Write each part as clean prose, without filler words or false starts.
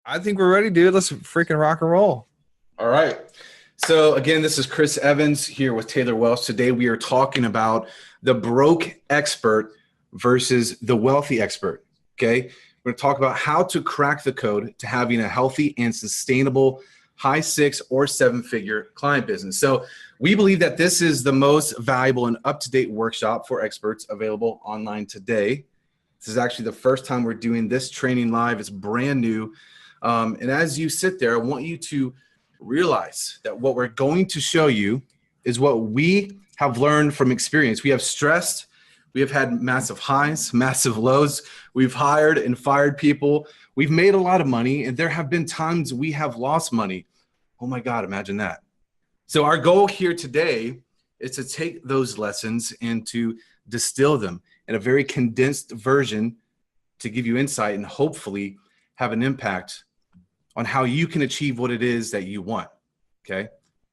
I think we're ready, dude. Let's freaking rock and roll. All right. So again, this is Chris Evans here with Taylor Welsh. Today we are talking about the broke expert versus the wealthy expert. Okay. We're going to talk about how to crack the code to having a healthy and sustainable high 6 or 7-figure client business. So we believe that this is the most valuable and up-to-date workshop for experts available online today. This is actually the first time we're doing this training live. It's brand new. And as you sit there, I want you to realize that what we're going to show you is what we have learned from experience. We have stressed, we have had massive highs, massive lows. We've hired and fired people. We've made a lot of money, and there have been times we have lost money. Oh my God, imagine that. So our goal here today is to take those lessons and to distill them in a very condensed version to give you insight and hopefully have an impact on how you can achieve what it is that you want. Okay.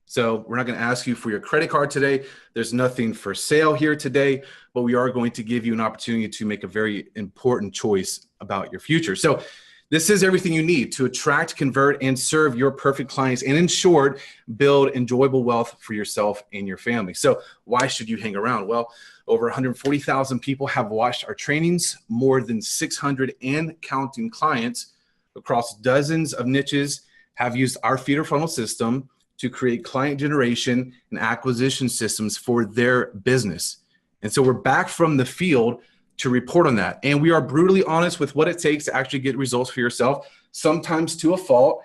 So we're not going to ask you for your credit card today. There's nothing for sale here today, but we are going to give you an opportunity to make a very important choice about your future. So this is everything you need to attract, convert, and serve your perfect clients, and in short, build enjoyable wealth for yourself and your family. So why should you hang around? Well, over 140,000 people have watched our trainings, more than 600 and counting clients across dozens of niches have used our feeder funnel system to create client generation and acquisition systems for their business. And so we're back from the field to report on that. And we are brutally honest with what it takes to actually get results for yourself, sometimes to a fault.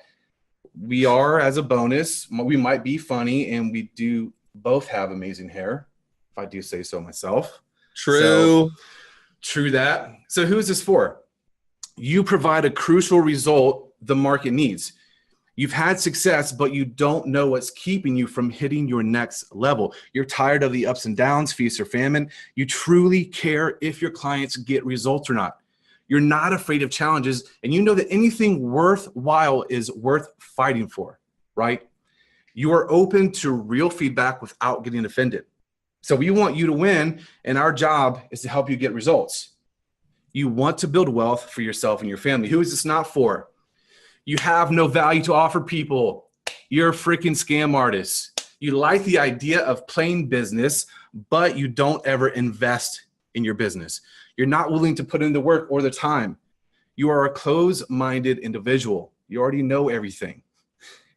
We are, as a bonus, we might be funny, and we do both have amazing hair, if I do say so myself. True. True that. So who is this for? You provide a crucial result the market needs. You've had success, but you don't know what's keeping you from hitting your next level. You're tired of the ups and downs, feast or famine. You truly care if your clients get results or not. You're not afraid of challenges, and you know that anything worthwhile is worth fighting for, right? You are open to real feedback without getting offended. So we want you to win, and our job is to help you get results. You want to build wealth for yourself and your family. Who is this not for? You have no value to offer people. You're a freaking scam artist. You like the idea of playing business, but you don't ever invest in your business. You're not willing to put in the work or the time. You are a closed-minded individual. You already know everything.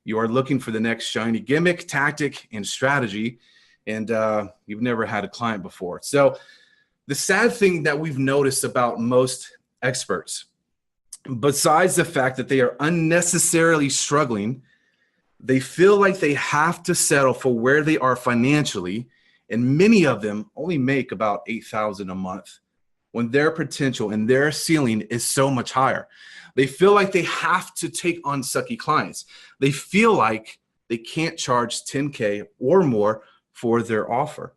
You are looking for the next shiny gimmick, tactic, and strategy, and you've never had a client before. So the sad thing that we've noticed about most experts, besides the fact that they are unnecessarily struggling, they feel like they have to settle for where they are financially, and many of them only make about $8,000 a month when their potential and their ceiling is so much higher. They feel like they have to take on sucky clients. They feel like they can't charge $10K or more for their offer.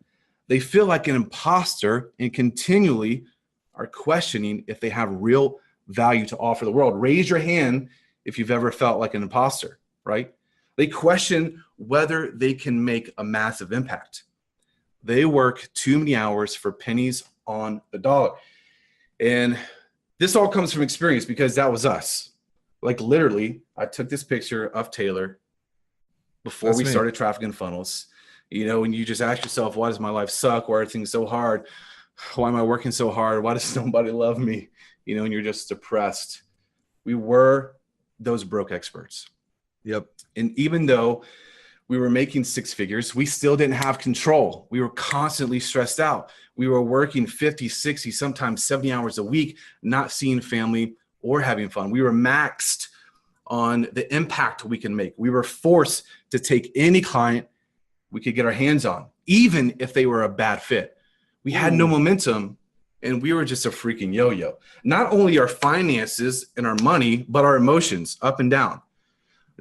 They feel like an imposter and continually are questioning if they have real value to offer the world. Raise your hand if you've ever felt like an imposter, right? They question whether they can make a massive impact. They work too many hours for pennies on the dollar. And this all comes from experience, because that was us. Like literally, I took this picture of Taylor before we started Traffic and Funnels. You know, when you just ask yourself, why does my life suck? Why are things so hard? Why am I working so hard? Why does nobody love me? You know, and you're just depressed. We were those broke experts. Yep. And even though we were making 6 figures, we still didn't have control. We were constantly stressed out. We were working 50, 60, sometimes 70 hours a week, not seeing family or having fun. We were maxed on the impact we can make. We were forced to take any client we could get our hands on, even if they were a bad fit. We had no momentum, and we were just a freaking yo-yo. Not only our finances and our money, but our emotions up and down.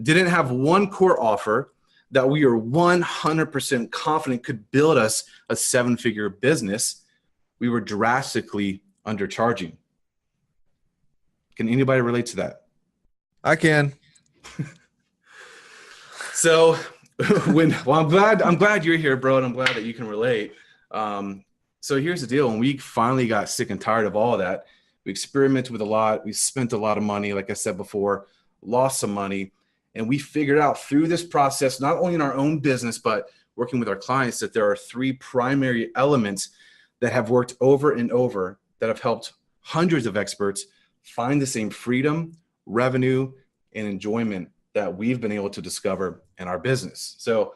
Didn't have one core offer that we are 100% confident could build us a 7-figure business. We were drastically undercharging. Can anybody relate to that? I can. So I'm glad you're here, bro, and I'm glad that you can relate. So here's the deal. When we finally got sick and tired of all of that, we experimented with a lot. We spent a lot of money, like I said before, lost some money. And we figured out through this process, not only in our own business, but working with our clients, that there are 3 primary elements that have worked over and over that have helped hundreds of experts find the same freedom, revenue, and enjoyment that we've been able to discover in our business. So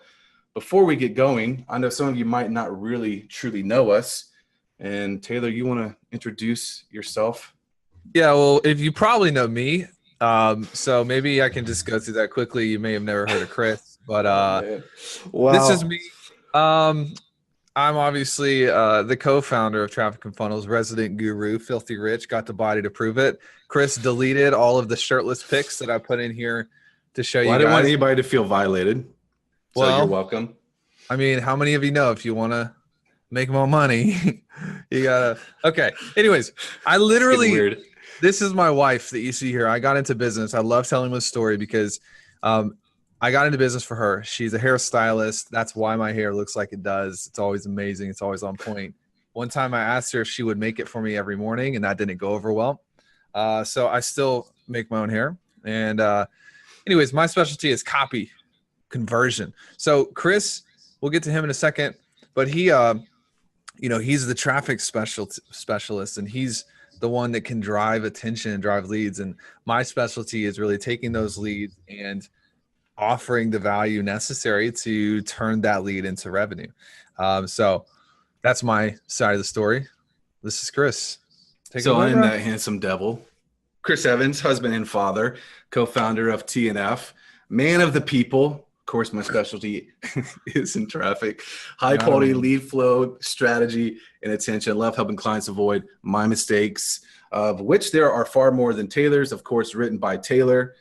before we get going, I know some of you might not really truly know us. And Taylor, you want to introduce yourself? Yeah, well, if you probably know me, so maybe I can just go through that quickly. You may have never heard of Chris, but Wow. this is me. I'm obviously the co-founder of Traffic and Funnels, resident guru, Filthy Rich, got the body to prove it. Chris deleted all of the shirtless pics that I put in here to show you I guys. didn't want anybody to feel violated. So Well, you're welcome. I mean, how many of you know if you want to make more money, you gotta. Okay. Anyways, I literally, Weird. this is my wife that you see here. I got into business. I love telling this story because I got into business for her. She's a hairstylist. That's why my hair looks like it does. It's always amazing. It's always on point. One time I asked her if she would make it for me every morning, and that didn't go over well. So I still make my own hair. And anyways, my specialty is copy conversion. So Chris, we'll get to him in a second, but he, he's the traffic specialist, and he's the one that can drive attention and drive leads. And my specialty is really taking those leads and offering the value necessary to turn that lead into revenue. So that's my side of the story. This is Chris. So I'm that handsome devil, Chris Evans, husband and father, co-founder of TNF, man of the people. Of course, my specialty is in traffic, high quality lead flow, strategy, and attention. Love helping clients avoid my mistakes, of which there are far more than Taylor's, of course, written by Taylor.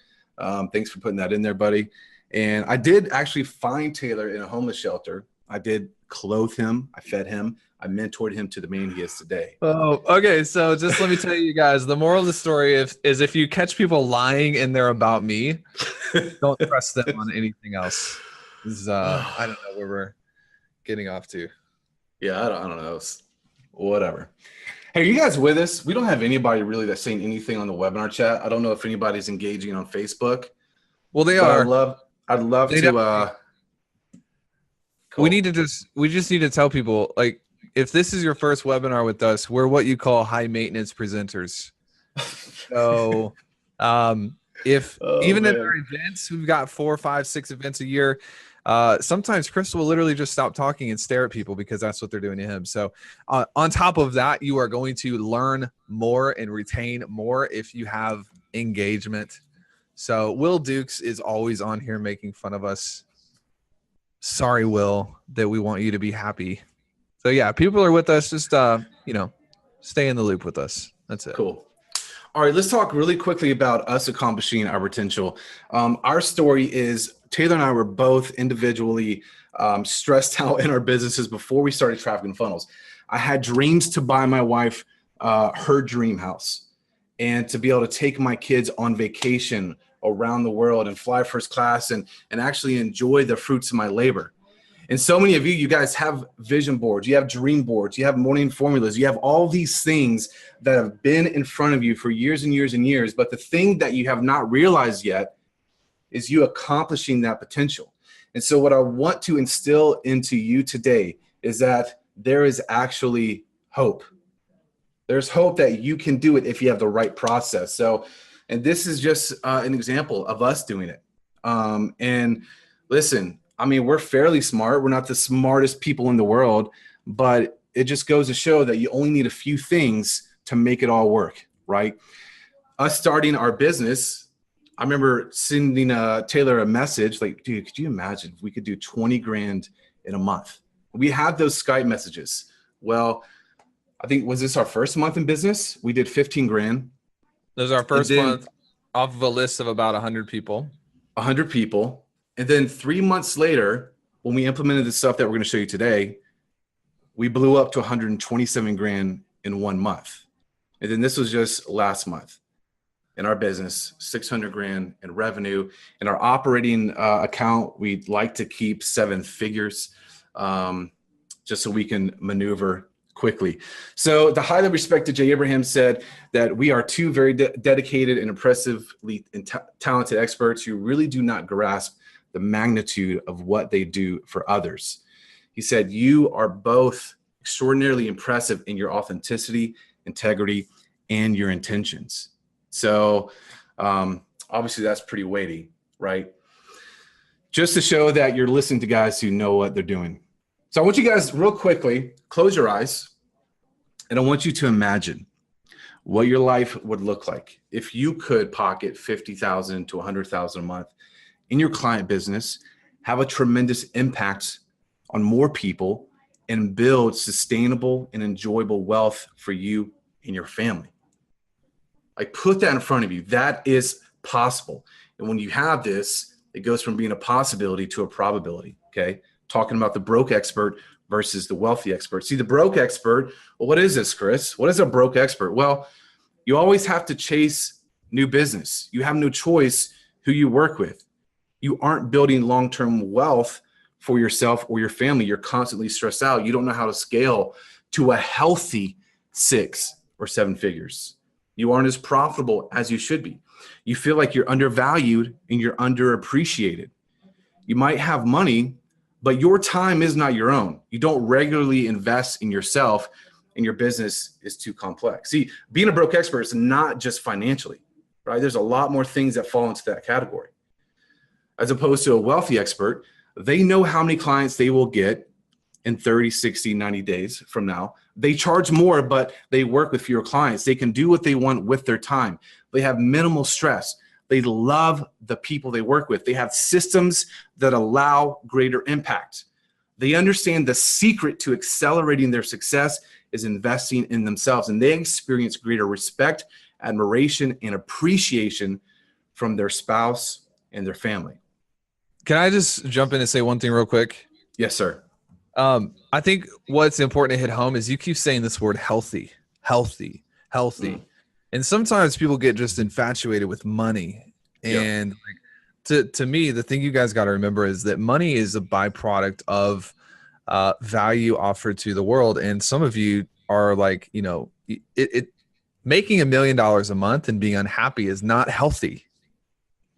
Thanks for putting that in there, buddy. And I did actually find Taylor in a homeless shelter. I did clothe him. I fed him. I mentored him to the man he is today. Oh, okay. So just let me tell you guys, the moral of the story is if you catch people lying and they're about me, don't trust them on anything else. This is, I don't know where we're getting off to. Yeah, I don't know. Whatever. Hey, are you guys with us? We don't have anybody really that's saying anything on the webinar chat. I don't know if anybody's engaging on Facebook. Well, they are. I'd love to. Cool. We just need to tell people, like, if this is your first webinar with us, we're what you call high maintenance presenters. So if even at our events, we've got 4, 5, 6 events a year. Sometimes Chris will literally just stop talking and stare at people because that's what they're doing to him. So on top of that, you are going to learn more and retain more if you have engagement. So Will Dukes is always on here making fun of us. Sorry, Will, that we want you to be happy. So yeah, people are with us. Just, stay in the loop with us. That's it. Cool. All right, let's talk really quickly about us accomplishing our potential. Our story is Taylor and I were both individually stressed out in our businesses before we started Traffic and Funnels. I had dreams to buy my wife her dream house and to be able to take my kids on vacation around the world and fly first class and actually enjoy the fruits of my labor. And so many of you guys have vision boards, you have dream boards, you have morning formulas, you have all these things that have been in front of you for years and years and years. But the thing that you have not realized yet is you accomplishing that potential. And so what I want to instill into you today is that there is actually hope. There's hope that you can do it if you have the right process. So, and this is just an example of us doing it. And listen, I mean, we're fairly smart. We're not the smartest people in the world, but it just goes to show that you only need a few things to make it all work, right? Us starting our business, I remember sending Taylor a message like, dude, could you imagine if we could do 20 grand in a month? We had those Skype messages. Well, I think, was this our first month in business? We did 15 grand. This is our first month off of a list of about 100 people. 100 people. And then 3 months later, when we implemented the stuff that we're going to show you today, we blew up to 127 grand in 1 month. And then this was just last month in our business, 600 grand in revenue. In our operating account, we'd like to keep 7 figures just so we can maneuver quickly. So the highly respected Jay Abraham said that we are two very dedicated and impressively talented experts who really do not grasp the magnitude of what they do for others. He said, you are both extraordinarily impressive in your authenticity, integrity, and your intentions. So obviously that's pretty weighty, right? Just to show that you're listening to guys who know what they're doing. So I want you guys real quickly, close your eyes, and I want you to imagine what your life would look like if you could pocket $50,000 to $100,000 a month in your client business, have a tremendous impact on more people, and build sustainable and enjoyable wealth for you and your family. Like, put that in front of you. That is possible. And when you have this, it goes from being a possibility to a probability, okay? Talking about the broke expert versus the wealthy expert. See, the broke expert, well, what is this, Chris? What is a broke expert? Well, you always have to chase new business. You have no choice who you work with. You aren't building long-term wealth for yourself or your family. You're constantly stressed out. You don't know how to scale to a healthy 6 or 7 figures. You aren't as profitable as you should be. You feel like you're undervalued and you're underappreciated. You might have money, but your time is not your own. You don't regularly invest in yourself, and your business is too complex. See, being a broke expert is not just financially, right? There's a lot more things that fall into that category. As opposed to a wealthy expert, they know how many clients they will get in 30, 60, 90 days from now. They charge more, but they work with fewer clients. They can do what they want with their time. They have minimal stress. They love the people they work with. They have systems that allow greater impact. They understand the secret to accelerating their success is investing in themselves, and they experience greater respect, admiration, and appreciation from their spouse and their family. Can I just jump in and say one thing real quick? Yes, sir. I think what's important to hit home is you keep saying this word healthy. And sometimes people get just infatuated with money. And to me, the thing you guys got to remember is that money is a byproduct of value offered to the world. And some of you are like, you know, making $1 million a month and being unhappy is not healthy.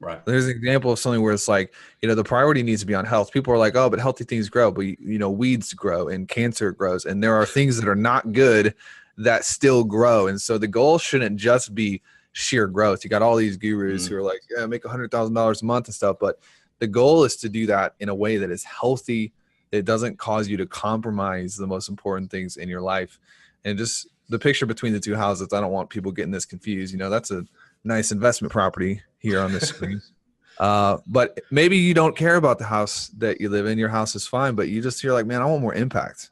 Right. There's an example of something where it's like, you know, the priority needs to be on health. People are like, oh, but healthy things grow, but you know, weeds grow and cancer grows. And there are things that are not good that still grow. And so the goal shouldn't just be sheer growth. You got all these gurus who are like, yeah, make $100,000 a month and stuff. But the goal is to do that in a way that is healthy, that doesn't cause you to compromise the most important things in your life. And just the picture between the two houses, I don't want people getting this confused. You know, that's a nice investment property here on the screen. But maybe you don't care about the house that you live in. Your house is fine, but you're like, man, I want more impact.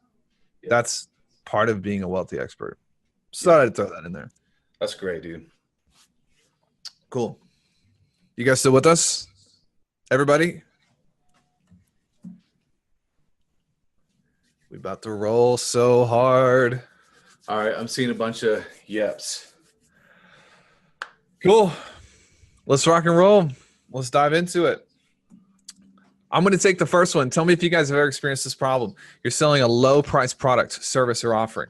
Yeah. That's part of being a wealthy expert. So I'd throw that in there. That's great, dude. Cool. You guys still with us? Everybody? We about to roll so hard. All right, I'm seeing a bunch of yeps. Cool. Let's rock and roll. Let's dive into it. I'm going to take the first one. Tell me if you guys have ever experienced this problem. You're selling a low price product, service, or offering.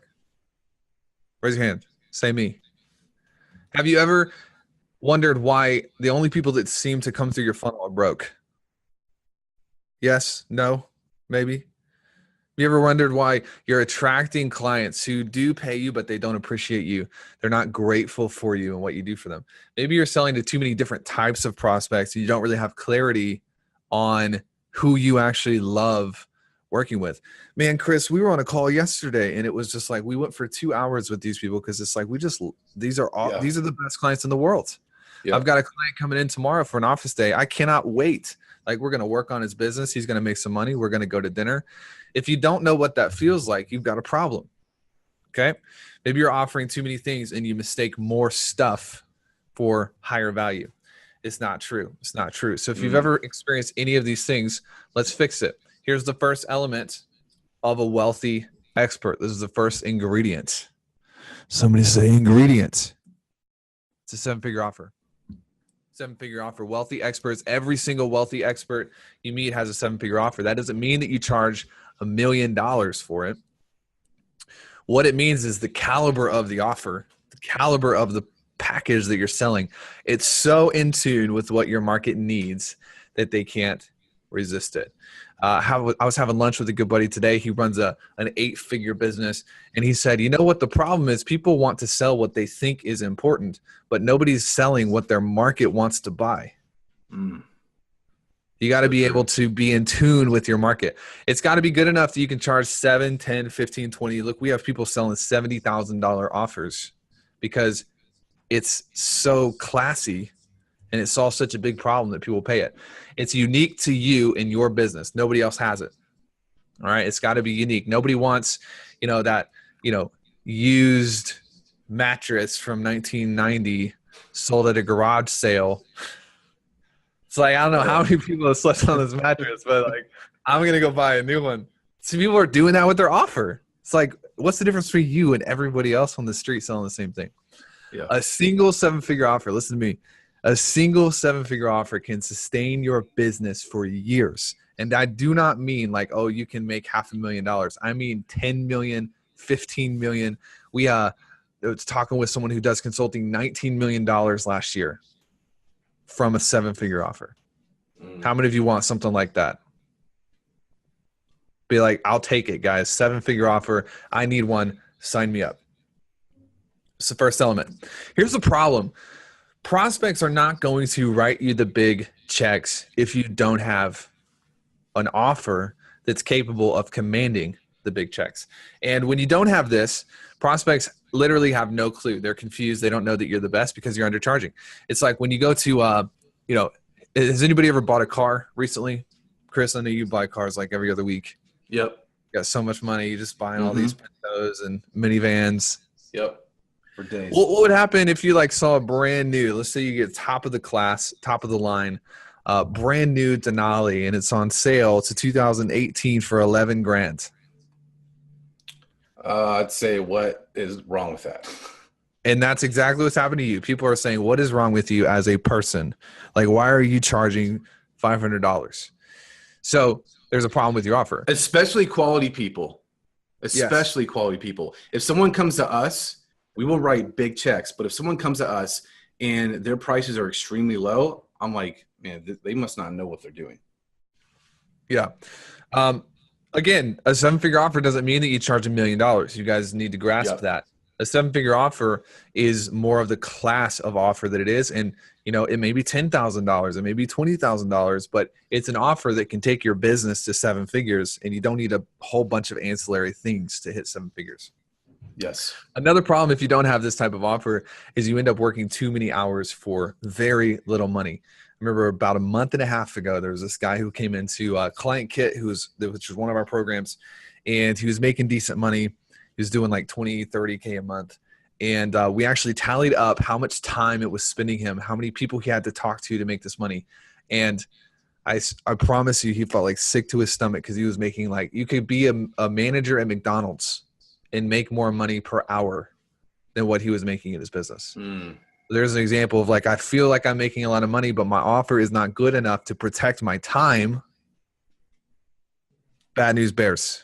Raise your hand. Say me. Have you ever wondered why the only people that seem to come through your funnel are broke? Yes? No? Maybe? You ever wondered why you're attracting clients who do pay you, but they don't appreciate you? They're not grateful for you and what you do for them. Maybe you're selling to too many different types of prospects. And you don't really have clarity on who you actually love working with. Man, Chris, we were on a call yesterday and it was just like, we went for 2 hours with these people because it's like, these are the best clients in the world. Yeah. I've got a client coming in tomorrow for an office day. I cannot wait. Like, we're going to work on his business. He's going to make some money. We're going to go to dinner. If you don't know what that feels like, you've got a problem. Okay. Maybe you're offering too many things and you mistake more stuff for higher value. It's not true. It's not true. So if you've ever experienced any of these things, let's fix it. Here's the first element of a wealthy expert. This is the first ingredient. Somebody say ingredient. It's a 7-figure offer. 7-figure offer. Wealthy experts. Every single wealthy expert you meet has a 7-figure offer. That doesn't mean that you charge $1 million for it. What it means is the caliber of the offer, the caliber of the package that you're selling. It's so in tune with what your market needs that they can't resist it. I was having lunch with a good buddy today. He runs an 8-figure business. And he said, you know what the problem is? People want to sell what they think is important, but nobody's selling what their market wants to buy. Mm. You got to be able to be in tune with your market. It's got to be good enough that you can charge 7, 10, 15, 20. Look, we have people selling $70,000 offers because it's so classy and it solves such a big problem that people pay it. It's unique to you and your business. Nobody else has it. All right. It's got to be unique. Nobody wants, that, used mattress from 1990 sold at a garage sale. It's like, I don't know how many people have slept on this mattress, but like, I'm going to go buy a new one. So people are doing that with their offer. It's like, what's the difference between you and everybody else on the street selling the same thing? Yeah. A single 7-figure offer, listen to me, a single 7-figure offer can sustain your business for years. And I do not mean like, oh, you can make $500,000. I mean 10 million, 15 million. We was talking with someone who does consulting, $19 million last year from a 7-figure offer. How many of you want something like that? Be like, I'll take it, guys. 7-figure offer. I need one. Sign me up. It's the first element. Here's the problem. Prospects are not going to write you the big checks if you don't have an offer that's capable of commanding the big checks. And when you don't have this, prospects literally have no clue. They're confused. They don't know that you're the best because you're undercharging. It's like when you go to, has anybody ever bought a car recently? Chris, I know you buy cars like every other week. Yep. You got so much money. You're just buying all these Pintos and minivans. Yep. For days. What would happen if you like saw a brand new, let's say you get top of the class, top of the line, brand new Denali, and it's on sale. It's a 2018 for 11 grand. I'd say, what is wrong with that? And that's exactly what's happening to you. People are saying, what is wrong with you as a person? Like, why are you charging $500? So there's a problem with your offer. Especially quality people. Especially quality people. If someone comes to us, we will write big checks. But if someone comes to us and their prices are extremely low, I'm like, man, they must not know what they're doing. Yeah. Again, a 7-figure offer doesn't mean that you charge $1 million. You guys need to grasp that. A 7-figure offer is more of the class of offer that it is. And, it may be $10,000, it may be $20,000, but it's an offer that can take your business to 7 figures, and you don't need a whole bunch of ancillary things to hit 7 figures. Yes. Another problem if you don't have this type of offer is you end up working too many hours for very little money. I remember about a month and a half ago, there was this guy who came into Client Kit, which was one of our programs, and he was making decent money. He was doing like 20, 30K a month. And we actually tallied up how much time it was spending him, how many people he had to talk to make this money. And I promise you, he felt like sick to his stomach because he was making like, you could be a manager at McDonald's and make more money per hour than what he was making in his business. There's an example of like, I feel like I'm making a lot of money, but my offer is not good enough to protect my time. Bad news bears.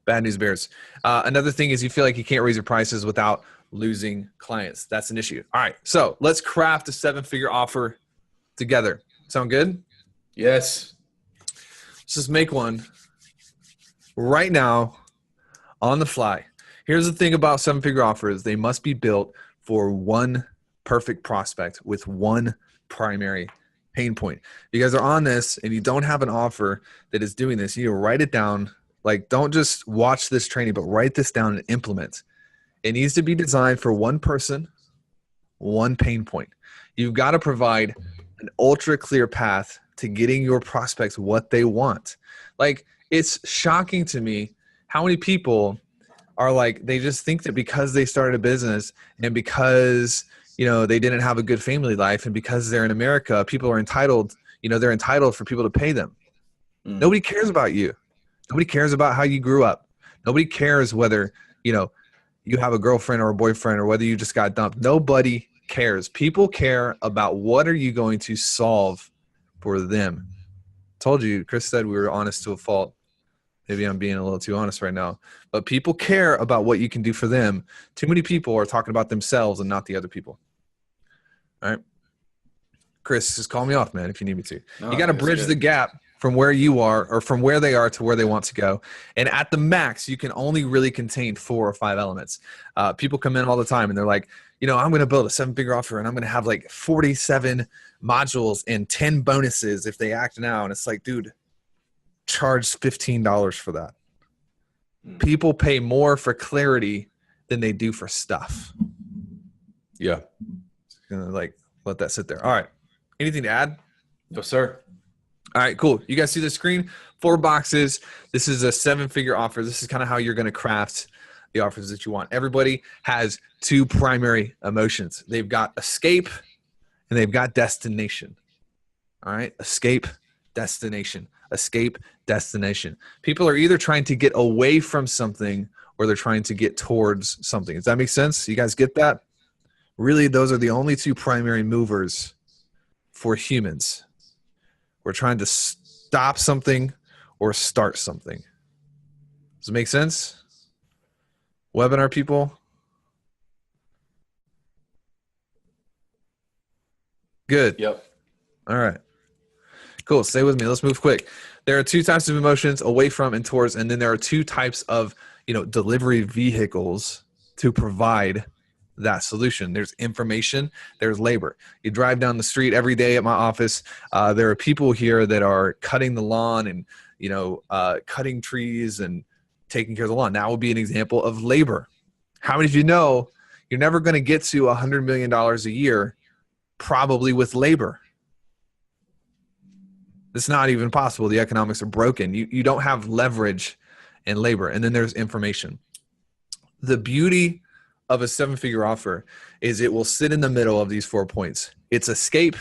Bad news bears. Another thing is you feel like you can't raise your prices without losing clients. That's an issue. All right. So let's craft a 7-figure offer together. Sound good? Yes. Let's just make one right now on the fly. Here's the thing about 7-figure offers. They must be built for one perfect prospect with one primary pain point. If you guys are on this and you don't have an offer that is doing this, you need to write it down. Like, don't just watch this training, but write this down and implement. It needs to be designed for one person, one pain point. You've got to provide an ultra clear path to getting your prospects what they want. Like, it's shocking to me how many people are like, they just think that because they started a business and because, they didn't have a good family life and because they're in America, people are entitled, they're entitled for people to pay them. Nobody cares about you. Nobody cares about how you grew up. Nobody cares whether, you have a girlfriend or a boyfriend or whether you just got dumped. Nobody cares. People care about what are you going to solve for them. Told you, Chris said we were honest to a fault. Maybe I'm being a little too honest right now, but people care about what you can do for them. Too many people are talking about themselves and not the other people. All right. Chris, just call me off, man, if you need me to. No, You got to bridge the gap from where you are or from where they are to where they want to go. And at the max, you can only really contain 4 or 5 elements. People come in all the time and they're like, you know, I'm going to build a 7-figure offer and I'm going to have like 47 modules and 10 bonuses if they act now. And it's like, dude, charge $15 for that. People pay more for clarity than they do for stuff. Yeah. Gonna like let that sit there. All right. Anything to add? No, sir. All right, cool. You guys see the screen? 4 boxes. This is a 7-figure offer. This is kind of how you're going to craft the offers that you want. Everybody has 2 primary emotions. They've got escape and they've got destination. All right. Escape, destination. Escape, destination. People are either trying to get away from something or they're trying to get towards something. Does that make sense? You guys get that? Really, those are the only 2 primary movers for humans. We're trying to stop something or start something. Does it make sense? Webinar people? Good. Yep. All right. Cool. Stay with me. Let's move quick. There are 2 types of emotions, away from and towards, and then there are 2 types of, delivery vehicles to provide that solution. There's information, there's labor. You drive down the street every day at my office. There are people here that are cutting the lawn and, cutting trees and taking care of the lawn. That would be an example of labor. How many of you know you're never going to get to $100 million a year probably with labor? It's not even possible. The economics are broken. You don't have leverage in labor. And then there's information. The beauty of a 7-figure offer is it will sit in the middle of these 4 points. It's escape,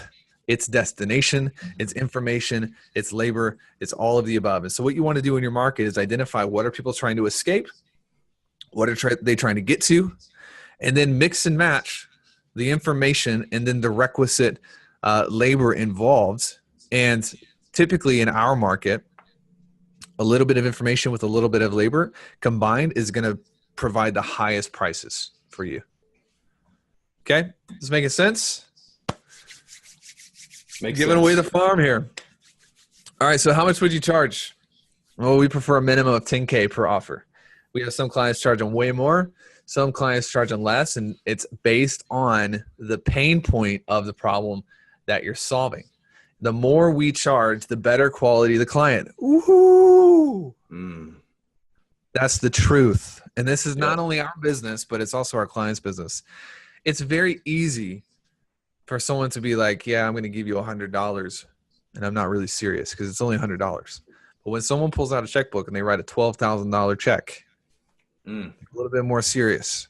it's destination, it's information, it's labor, it's all of the above. And so what you want to do in your market is identify what are people trying to escape, what are they trying to get to, and then mix and match the information and then the requisite labor involved. And typically in our market, a little bit of information with a little bit of labor combined is going to provide the highest prices for you. Okay? Is this making sense? Giving away the farm here. All right, so how much would you charge? Well, we prefer a minimum of $10K per offer. We have some clients charging way more, some clients charging less, and it's based on the pain point of the problem that you're solving. The more we charge, the better quality the client. Woohoo! That's the truth. And this is not only our business, but it's also our client's business. It's very easy for someone to be like, yeah, I'm going to give you $100 and I'm not really serious because it's only $100. But when someone pulls out a checkbook and they write a $12,000 check, a little bit more serious.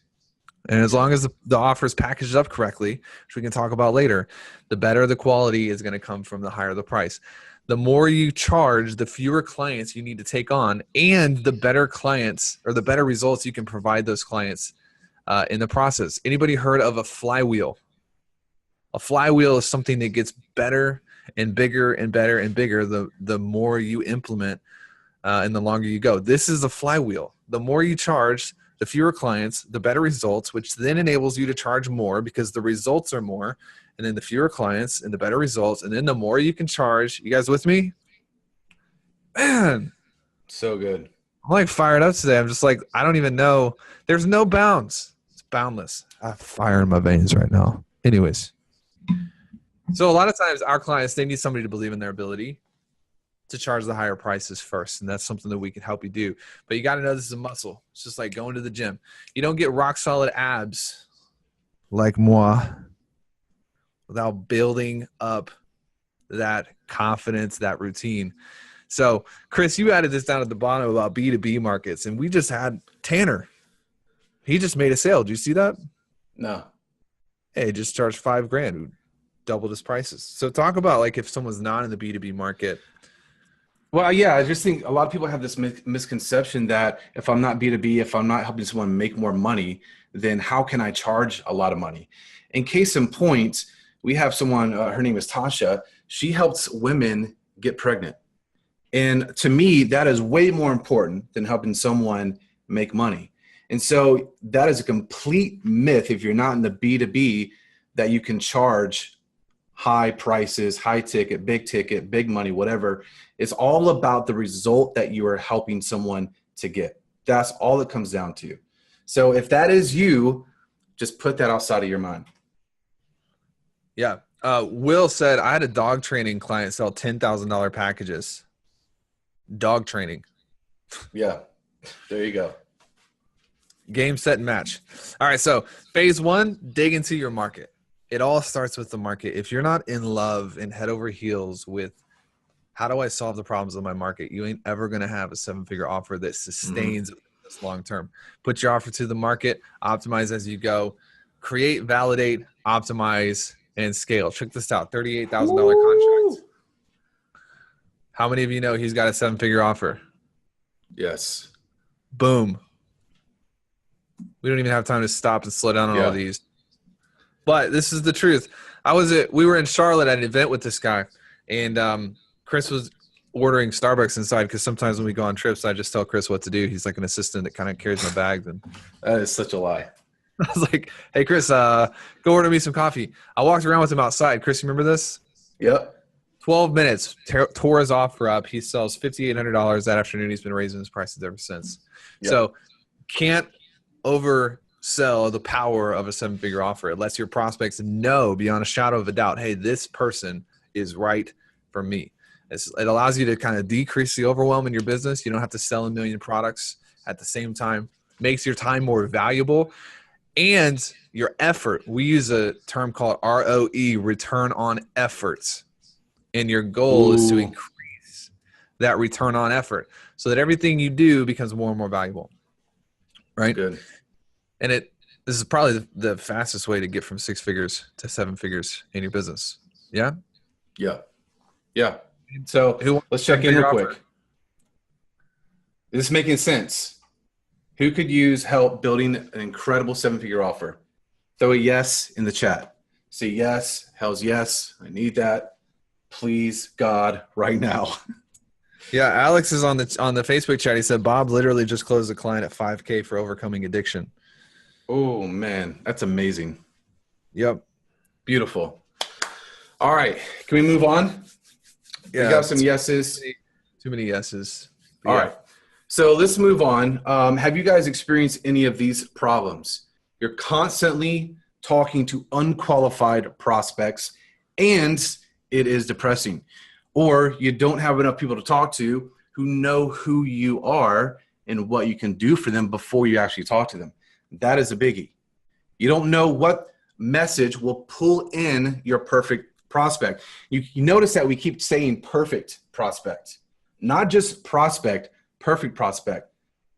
And as long as the offer is packaged up correctly, which we can talk about later, the better the quality is going to come from, the higher the price. The more you charge, the fewer clients you need to take on, and the better clients or the better results you can provide those clients in the process. Anybody heard of a flywheel? A flywheel is something that gets better and bigger and better and bigger the more you implement and the longer you go. This is a flywheel. The more you charge, the fewer clients, the better results, which then enables you to charge more because the results are more. And then the fewer clients and the better results. And then the more you can charge. You guys with me? Man. So good. I'm like fired up today. I'm just like, I don't even know. There's no bounds. It's boundless. I have fire in my veins right now. Anyways. So a lot of times our clients, they need somebody to believe in their ability to charge the higher prices first. And that's something that we can help you do. But you got to know this is a muscle. It's just like going to the gym. You don't get rock solid abs like moi without building up that confidence, that routine. So Chris, you added this down at the bottom about B2B markets, and we just had Tanner. He just made a sale. Do you see that? No. Hey, just charged $5,000. Who doubled his prices. So talk about like if someone's not in the B2B market. Well, yeah, I just think a lot of people have this misconception that if I'm not B2B, if I'm not helping someone make more money, then how can I charge a lot of money? In case in point, we have someone, her name is Tasha. She helps women get pregnant. And to me, that is way more important than helping someone make money. And so that is a complete myth if you're not in the B2B that you can charge high prices, high ticket, big money, whatever. It's all about the result that you are helping someone to get. That's all it comes down to. So if that is you, just put that outside of your mind. Yeah. Will said, I had a dog training client sell $10,000 packages. Dog training. Yeah. There you go. Game, set, and match. All right. So phase one, dig into your market. It all starts with the market. If you're not in love and head over heels with how do I solve the problems of my market, you ain't ever going to have a 7-figure offer that sustains this long term. Put your offer to the market, optimize as you go, create, validate, optimize, and scale. Check this out. $38,000 contract. How many of you know he's got a 7-figure offer? Yes. Boom. We don't even have time to stop and slow down on all these. But this is the truth. We were in Charlotte at an event with this guy, and Chris was ordering Starbucks inside because sometimes when we go on trips, I just tell Chris what to do. He's like an assistant that kind of carries my bags. And that is such a lie. I was like, hey, Chris, go order me some coffee. I walked around with him outside. Chris, you remember this? Yep. 12 minutes, tore his offer up. He sells $5,800 that afternoon. He's been raising his prices ever since. Yep. So can't oversell the power of a 7-figure offer. It lets your prospects know beyond a shadow of a doubt, hey, this person is right for me. It allows you to kind of decrease the overwhelm in your business. You don't have to sell a million products at the same time. Makes your time more valuable. And your effort. We use a term called ROE, return on efforts. And your goal is to increase that return on effort so that everything you do becomes more and more valuable. Right? Good. And this is probably the fastest way to get from 6 figures to 7 figures in your business. Yeah? Yeah. Yeah. So let's check in real quick. Is this making sense? Who could use help building an incredible 7-figure offer? Throw a yes in the chat. Say yes, hell's yes. I need that. Please, God, right now. Yeah, Alex is on the Facebook chat. He said Bob literally just closed a client at $5,000 for overcoming addiction. Oh man, that's amazing. Yep. Beautiful. All right, can we move on? Yeah, we got some yeses. Too many yeses. All right. So let's move on. Have you guys experienced any of these problems? You're constantly talking to unqualified prospects and it is depressing. Or you don't have enough people to talk to who know who you are and what you can do for them before you actually talk to them. That is a biggie. You don't know what message will pull in your perfect prospect. You notice that we keep saying perfect prospect, not just prospect, perfect prospect.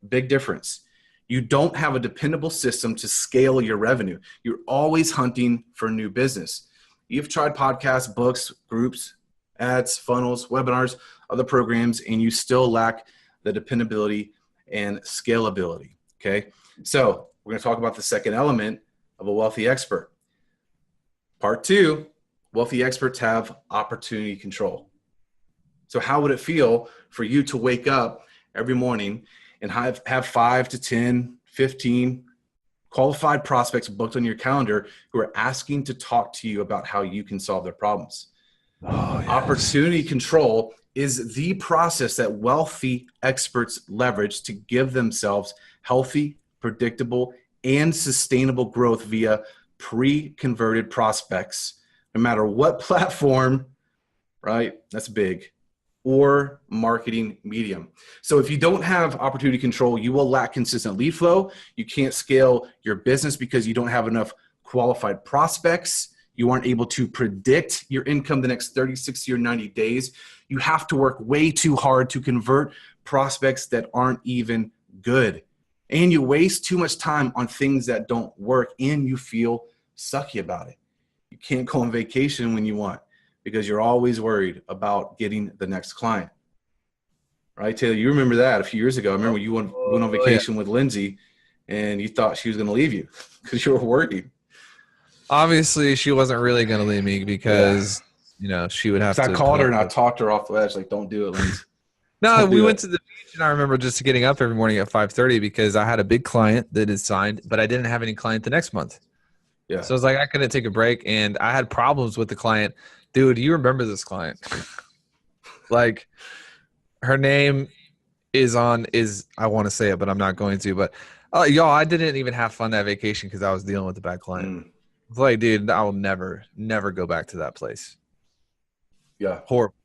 Big difference. You don't have a dependable system to scale your revenue. You're always hunting for new business. You've tried podcasts, books, groups, ads, funnels, webinars, other programs, and you still lack the dependability and scalability. Okay. So we're going to talk about the second element of a wealthy expert. Part 2, wealthy experts have opportunity control. So how would it feel for you to wake up every morning and have 5 to 10, 15 qualified prospects booked on your calendar who are asking to talk to you about how you can solve their problems? Oh, yes. Opportunity control is the process that wealthy experts leverage to give themselves healthy, predictable, and sustainable growth via pre-converted prospects, no matter what platform, right? That's big. Or marketing medium. So if you don't have opportunity control, you will lack consistent lead flow. You can't scale your business because you don't have enough qualified prospects. You aren't able to predict your income the next 30, 60, or 90 days. You have to work way too hard to convert prospects that aren't even good. And you waste too much time on things that don't work and you feel sucky about it. You can't go on vacation when you want, because you're always worried about getting the next client. Right, Taylor? You remember that a few years ago. I remember you went on vacation with Lindsay and you thought she was going to leave you because you were working. Obviously, she wasn't really going to leave me because, you know, she would have to. I called her and I talked her off the edge, like, don't do it, Lindsay. No, Don't we do went it. to the beach, and I remember just getting up every morning at 5:30 because I had a big client that is signed, but I didn't have any client the next month. Yeah. So I was like, I couldn't take a break, and I had problems with the client. Dude, you remember this client? Like, her name is I want to say it, but I'm not going to. But y'all, I didn't even have fun that vacation because I was dealing with a bad client. Mm, It's like, dude, I will never go back to that place. yeah. Horrible.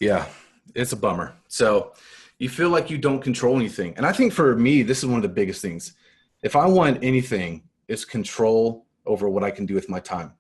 Yeah. It's a bummer. So you feel like you don't control anything. And I think for me, this is one of the biggest things. If I want anything, it's control over what I can do with my time.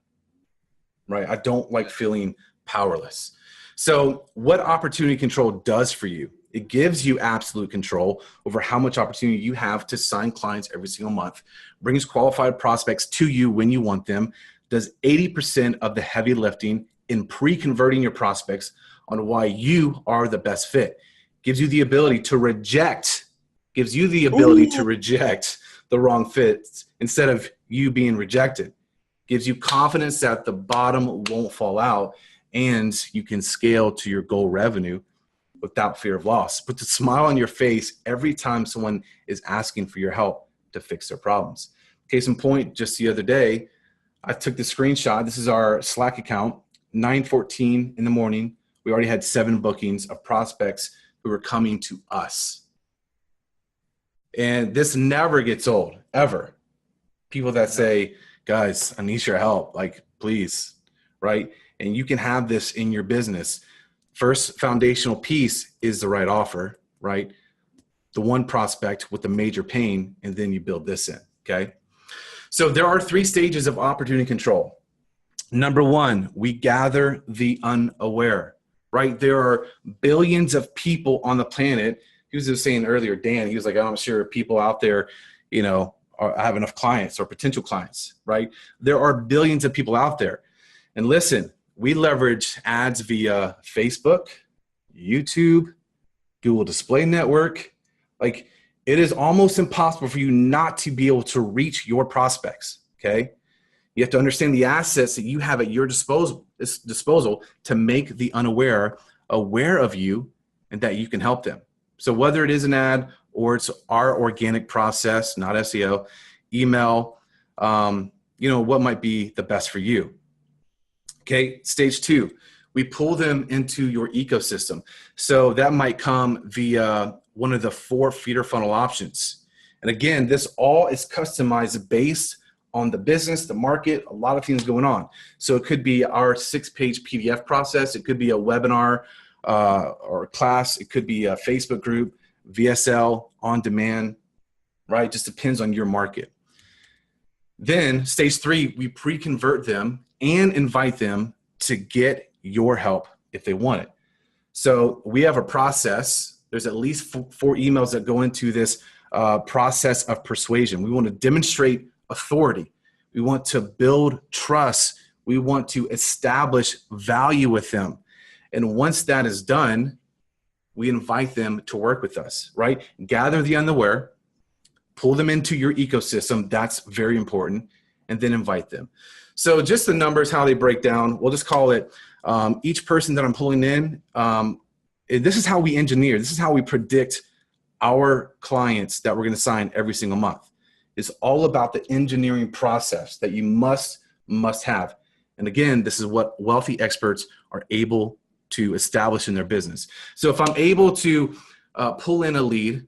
Right? I don't like feeling powerless. So what opportunity control does for you, it gives you absolute control over how much opportunity you have to sign clients every single month, brings qualified prospects to you when you want them, does 80% of the heavy lifting in pre-converting your prospects on why you are the best fit, gives you the ability to reject, Ooh. the wrong fits instead of you being rejected, gives you confidence that the bottom won't fall out and you can scale to your goal revenue without fear of loss. Put the smile on your face every time someone is asking for your help to fix their problems. Case in point, just the other day, I took the screenshot. This is our Slack account, 9:14 in the morning. We already had 7 bookings of prospects who were coming to us. And this never gets old, ever. People that say, guys, I need your help, like, please, right? And you can have this in your business. First foundational piece is the right offer, right? The one prospect with the major pain, and then you build this in, okay? So there are 3 stages of opportunity control. Number 1, we gather the unaware, right? There are billions of people on the planet. He was just saying earlier, Dan, he was like, I'm sure people out there, have enough clients or potential clients, right? There are billions of people out there. And listen, we leverage ads via Facebook, YouTube, Google Display Network. Like, it is almost impossible for you not to be able to reach your prospects, okay? You have to understand the assets that you have at your disposal to make the unaware aware of you and that you can help them. So whether it is an ad or it's our organic process, not SEO, email, what might be the best for you. Okay, stage 2, we pull them into your ecosystem. So that might come via one of the 4 feeder funnel options. And again, this all is customized based on the business, the market, a lot of things going on. So it could be our 6-page PDF process. It could be a webinar or a class. It could be a Facebook group, VSL, on demand, right? Just depends on your market. Then stage 3, we pre-convert them and invite them to get your help if they want it. So we have a process. There's at least 4 emails that go into this process of persuasion. We want to demonstrate authority. We want to build trust. We want to establish value with them. And once that is done, we invite them to work with us, right? Gather the unaware, pull them into your ecosystem. That's very important. And then invite them. So just the numbers, how they break down, we'll just call it each person that I'm pulling in. This is how we engineer. This is how we predict our clients that we're going to sign every single month. It's all about the engineering process that you must have. And again, this is what wealthy experts are able to establish in their business. So if I'm able to pull in a lead,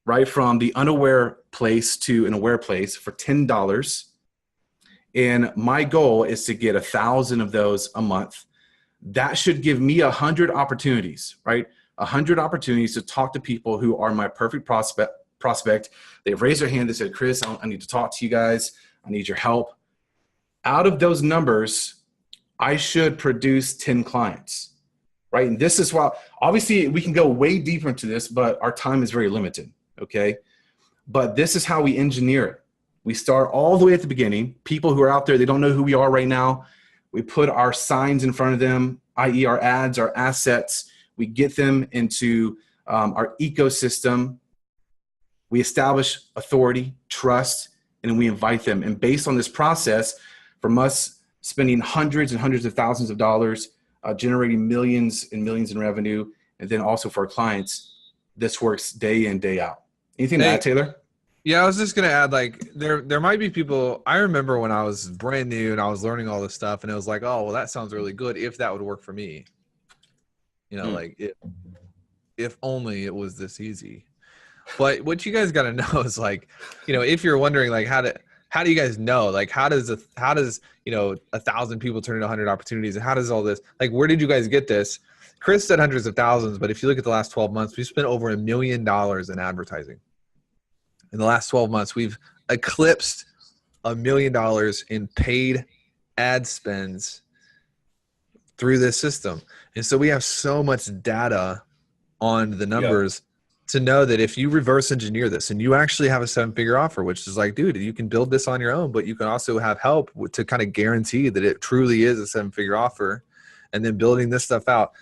right, from the unaware place to an aware place for $10, and my goal is to get 1,000 of those a month, that should give me 100 opportunities, right? 100 opportunities to talk to people who are my perfect prospect. They've raised their hand. They said, Chris, I need to talk to you guys. I need your help. Out of those numbers, I should produce 10 clients, right? And this is why, obviously, we can go way deeper into this, but our time is very limited, okay? But this is how we engineer it. We start all the way at the beginning. People who are out there, they don't know who we are right now. We put our signs in front of them, i.e. our ads, our assets. We get them into our ecosystem. We establish authority, trust, and we invite them. And based on this process, from us spending hundreds and hundreds of thousands of dollars, generating millions and millions in revenue, And then also for our clients, this works day in, day out. Anything to add, Taylor? Yeah, I was just gonna add, like, there might be people. I remember when I was brand new and I was learning all this stuff, and it was like, oh, well, that sounds really good if that would work for me. Like if only it was this easy. But what you guys got to know is, like, if you're wondering, like, how do you guys know, like, how does 1,000 people turn into 100 opportunities, and how does all this, like, where did you guys get this? Chris said hundreds of thousands, but if you look at the last 12 months, we spent over $1 million in advertising. In the last 12 months, we've eclipsed $1 million in paid ad spends through this system. And so we have so much data on the numbers to know that if you reverse engineer this and you actually have a 7-figure offer, which is like, dude, you can build this on your own, but you can also have help to kind of guarantee that it truly is a 7-figure offer. And then building this stuff out,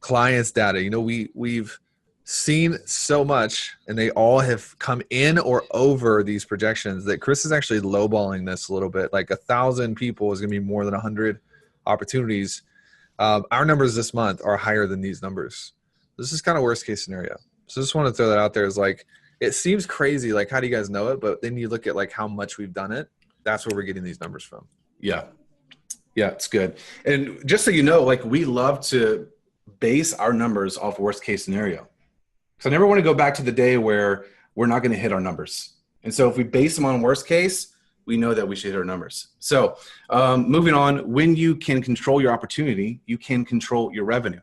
clients data, we've seen so much, and they all have come in or over these projections, that Chris is actually lowballing this a little bit. Like 1,000 people is going to be more than 100 opportunities. Our numbers this month are higher than these numbers. This is kind of worst case scenario. So just want to throw that out there. Is like, it seems crazy. Like, how do you guys know it? But then you look at like how much we've done it. That's where we're getting these numbers from. Yeah. Yeah, it's good. And just so you know, like, we love to base our numbers off worst case scenario. So I never want to go back to the day where we're not going to hit our numbers. And so if we base them on worst case, we know that we should hit our numbers. So moving on, when you can control your opportunity, you can control your revenue.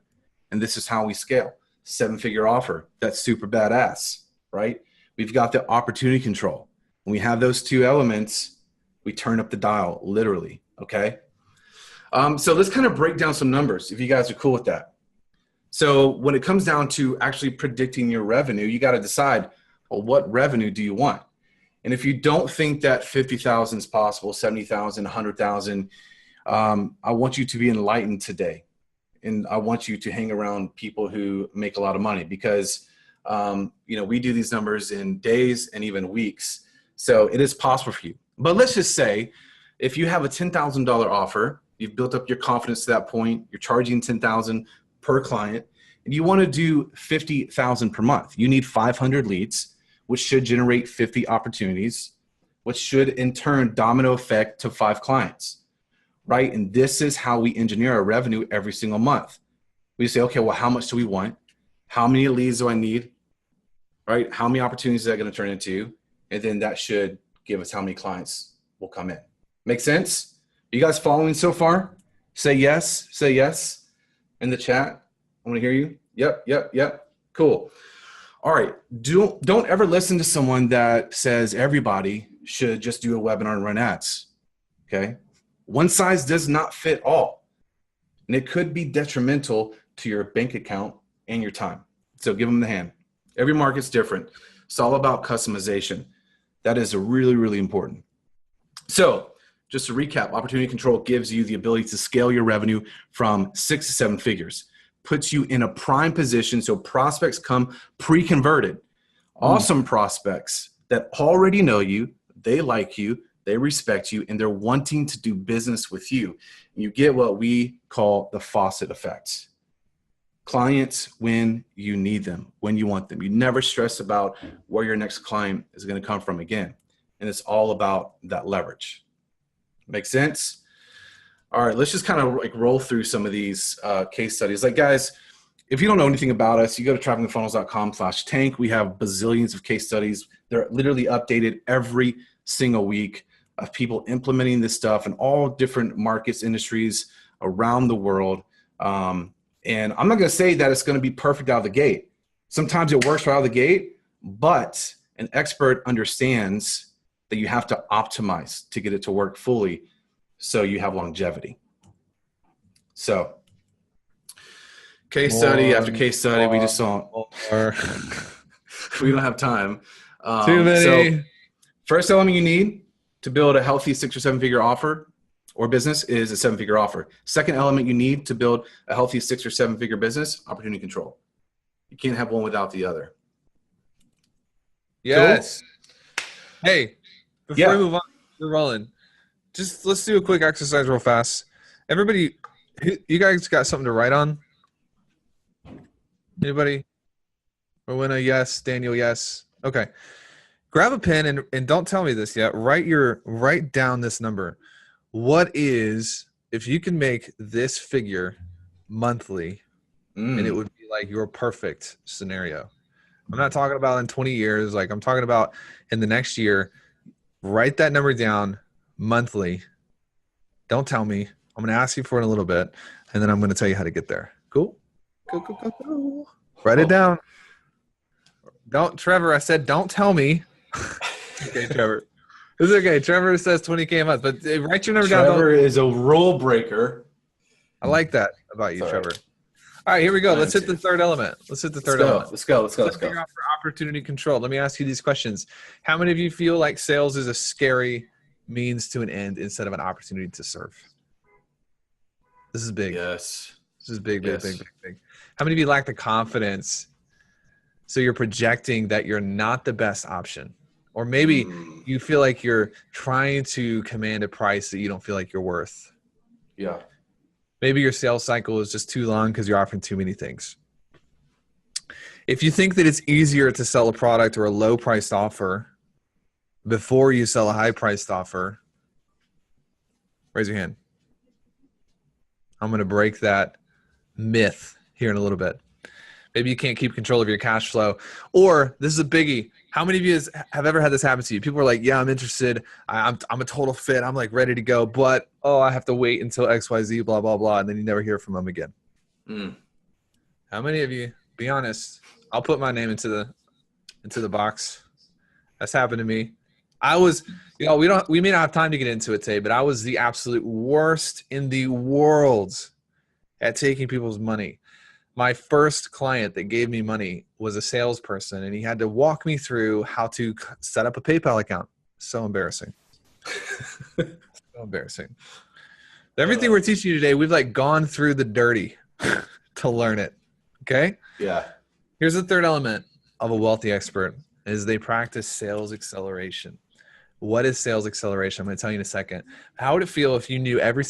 And this is how we scale. 7-figure offer. That's super badass, right? We've got the opportunity control. When we have those two elements, we turn up the dial, literally, okay? So let's kind of break down some numbers, if you guys are cool with that. So when it comes down to actually predicting your revenue, you got to decide, well, what revenue do you want? And if you don't think that 50,000 is possible, 70,000, 100,000, I want you to be enlightened today. And I want you to hang around people who make a lot of money, because, we do these numbers in days and even weeks. So it is possible for you. But let's just say if you have a $10,000 offer, you've built up your confidence to that point, you're charging $10,000 per client, and you want to do 50,000 per month. You need 500 leads, which should generate 50 opportunities, which should in turn domino effect to 5 clients, right? And this is how we engineer our revenue every single month. We say, okay, well, how much do we want? How many leads do I need, right? How many opportunities is that going to turn into? And then that should give us how many clients will come in. Make sense? Are you guys following so far? Say yes in the chat. I want to hear you. Yep. Cool. All right. Don't ever listen to someone that says everybody should just do a webinar and run ads. Okay. One size does not fit all. And it could be detrimental to your bank account and your time. So give them the hand. Every market's different. It's all about customization. That is really, really important. So just to recap, opportunity control gives you the ability to scale your revenue from 6 to 7 figures, puts you in a prime position so prospects come pre-converted. Awesome prospects that already know you, they like you, they respect you, and they're wanting to do business with you. You get what we call the faucet effect. Clients when you need them, when you want them. You never stress about where your next client is going to come from again. And it's all about that leverage. Make sense? All right, let's just kind of like roll through some of these case studies. Like, guys, if you don't know anything about us, you go to travelingfunnels.com/tank. We have bazillions of case studies. They're literally updated every single week of people implementing this stuff in all different markets, industries around the world. And I'm not going to say that it's going to be perfect out of the gate. Sometimes it works right out of the gate, but an expert understands that you have to optimize to get it to work fully so you have longevity. So case study after case study, we just saw. We don't have time. Too many. So first element you need to build a healthy 6 or 7 figure offer or business is a 7-figure offer. Second element you need to build a healthy 6 or 7 figure business, opportunity control. You can't have one without the other. Yes. Cool? Hey, before we move on, we're rolling. Just let's do a quick exercise real fast. Everybody, you guys got something to write on? Anybody? Rowena, yes. Daniel, yes. Okay. Grab a pen and don't tell me this yet. Write down this number. What is, if you can make this figure monthly, and it would be like your perfect scenario. I'm not talking about in 20 years. Like, I'm talking about in the next year. Write that number down monthly. Don't tell me. I'm going to ask you for it in a little bit, and then I'm going to tell you how to get there. Cool? Cool. Write it down. Don't, Trevor, I said don't tell me. Okay, Trevor. It's okay. Trevor says 20K a month, but write your number down. Trevor is a rule breaker. I like that about you, Trevor. All right, here we go. Let's hit the third element. Let's go. Let's go. Figure out for opportunity control. Let me ask you these questions. How many of you feel like sales is a scary means to an end instead of an opportunity to serve? This is big. Yes. This is big. How many of you lack the confidence? So you're projecting that you're not the best option. Or maybe you feel like you're trying to command a price that you don't feel like you're worth. Yeah. Maybe your sales cycle is just too long because you're offering too many things. If you think that it's easier to sell a product or a low-priced offer before you sell a high-priced offer, raise your hand. I'm going to break that myth here in a little bit. Maybe you can't keep control of your cash flow. Or, this is a biggie. How many of you have ever had this happen to you? People are like, yeah, I'm interested. I'm a total fit. I'm like ready to go. But, I have to wait until XYZ, blah, blah, blah. And then you never hear from them again. How many of you, be honest, I'll put my name into the box. That's happened to me. I was, we may not have time to get into it today, but I was the absolute worst in the world at taking people's money. My first client that gave me money was a salesperson, and he had to walk me through how to set up a PayPal account. So embarrassing. So embarrassing. Everything we're teaching you today, we've like gone through the dirty to learn it. Okay? Yeah. Here's the third element of a wealthy expert is they practice sales acceleration. What is sales acceleration? I'm going to tell you in a second. How would it feel if you knew every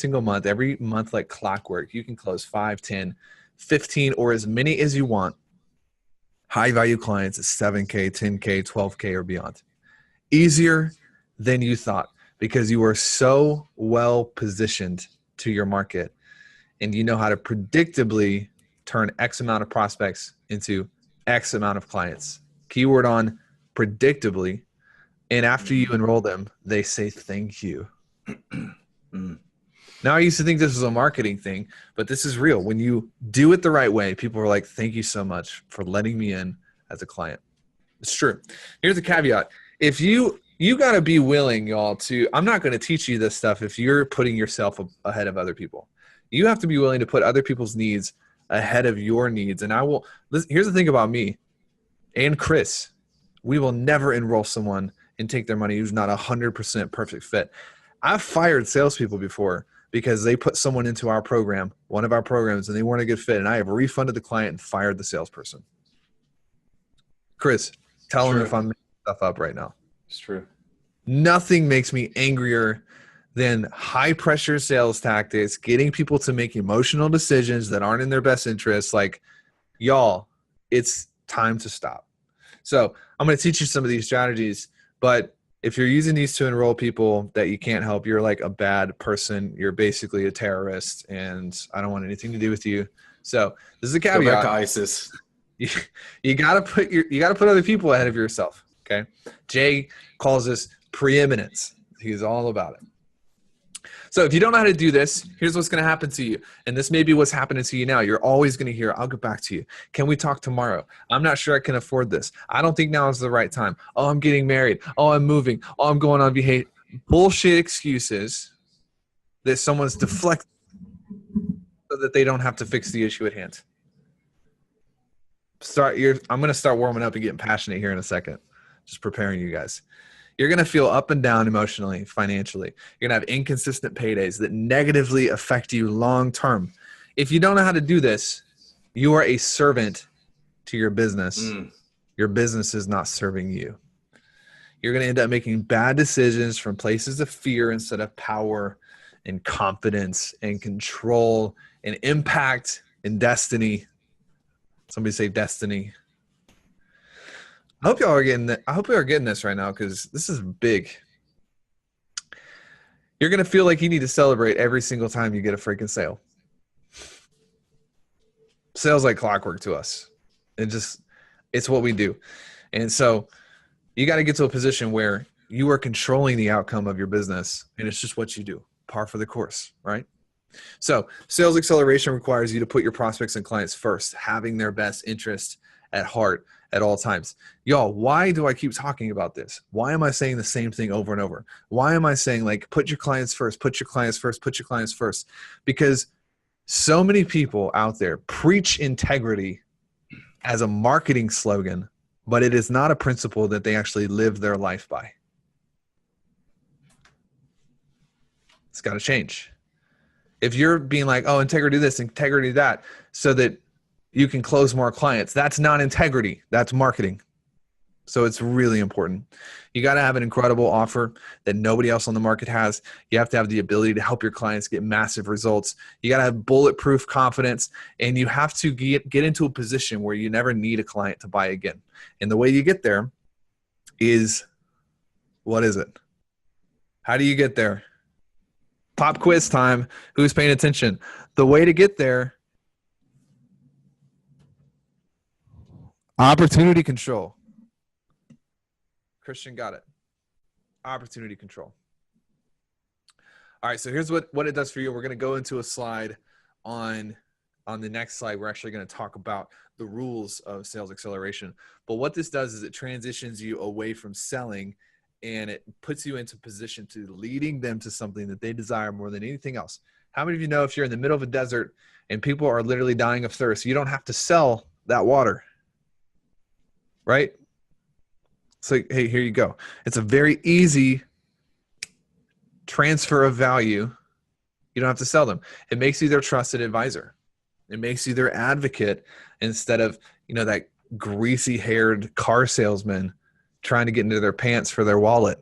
month like clockwork, you can close 5, 10, 15, or as many as you want, high value clients at 7K, 10K, 12K, or beyond. Easier than you thought because you are so well positioned to your market and you know how to predictably turn X amount of prospects into X amount of clients. Keyword on predictably. And after you enroll them, they say thank you. Now, I used to think this was a marketing thing, but this is real. When you do it the right way, people are like, thank you so much for letting me in as a client. It's true. Here's a caveat. If you got to be willing, y'all, I'm not going to teach you this stuff if you're putting yourself ahead of other people. You have to be willing to put other people's needs ahead of your needs. And here's the thing about me and Chris. We will never enroll someone and take their money who's not 100% perfect fit. I've fired salespeople before because they put someone into our program, one of our programs, and they weren't a good fit. And I have refunded the client and fired the salesperson. Chris, tell them if I'm making stuff up right now. It's true. Nothing makes me angrier than high pressure sales tactics, getting people to make emotional decisions that aren't in their best interest. Like, y'all, it's time to stop. So I'm going to teach you some of these strategies, but if you're using these to enroll people that you can't help, you're like a bad person. You're basically a terrorist, and I don't want anything to do with you. So this is a caveat. Go back to ISIS. You gotta put other people ahead of yourself. Okay. Jay calls this preeminence. He's all about it. So if you don't know how to do this, here's what's going to happen to you. And this may be what's happening to you now. You're always going to hear, I'll get back to you. Can we talk tomorrow? I'm not sure I can afford this. I don't think now is the right time. Oh, I'm getting married. Oh, I'm moving. Oh, I'm going on vacation. Bullshit excuses that someone's deflecting so that they don't have to fix the issue at hand. I'm going to start warming up and getting passionate here in a second. Just preparing you guys. You're going to feel up and down emotionally, financially. You're going to have inconsistent paydays that negatively affect you long term. If you don't know how to do this, you are a servant to your business. Your business is not serving you. You're going to end up making bad decisions from places of fear instead of power and confidence and control and impact and destiny. Somebody say destiny. I hope y'all are getting that. I hope you are getting this right now because this is big. You're going to feel like you need to celebrate every single time you get a freaking sale. Sales like clockwork to us. It's what we do. And so you got to get to a position where you are controlling the outcome of your business, and it's just what you do. Par for the course, right? So sales acceleration requires you to put your prospects and clients first, having their best interest at heart at all times. Y'all, why do I keep talking about this? Why am I saying the same thing over and over? Why am I saying like, put your clients first, put your clients first, put your clients first? Because so many people out there preach integrity as a marketing slogan, but it is not a principle that they actually live their life by. It's got to change. If you're being like, oh, integrity this, integrity that, so that you can close more clients, that's not integrity. That's marketing. So it's really important. You got to have an incredible offer that nobody else on the market has. You have to have the ability to help your clients get massive results. You got to have bulletproof confidence, and you have to get into a position where you never need a client to buy again. And the way you get there is, what is it? How do you get there? Pop quiz time. Who's paying attention? The way to get there, opportunity control. Christian got it. Opportunity control. All right, so here's what it does for you. We're going to go into a slide on the next slide. We're actually going to talk about the rules of sales acceleration. But what this does is it transitions you away from selling, and it puts you into position to leading them to something that they desire more than anything else. How many of you know if you're in the middle of a desert and people are literally dying of thirst, you don't have to sell that water, right? So, hey, here you go. It's a very easy transfer of value. You don't have to sell them. It makes you their trusted advisor. It makes you their advocate instead of, that greasy-haired car salesman trying to get into their pants for their wallet.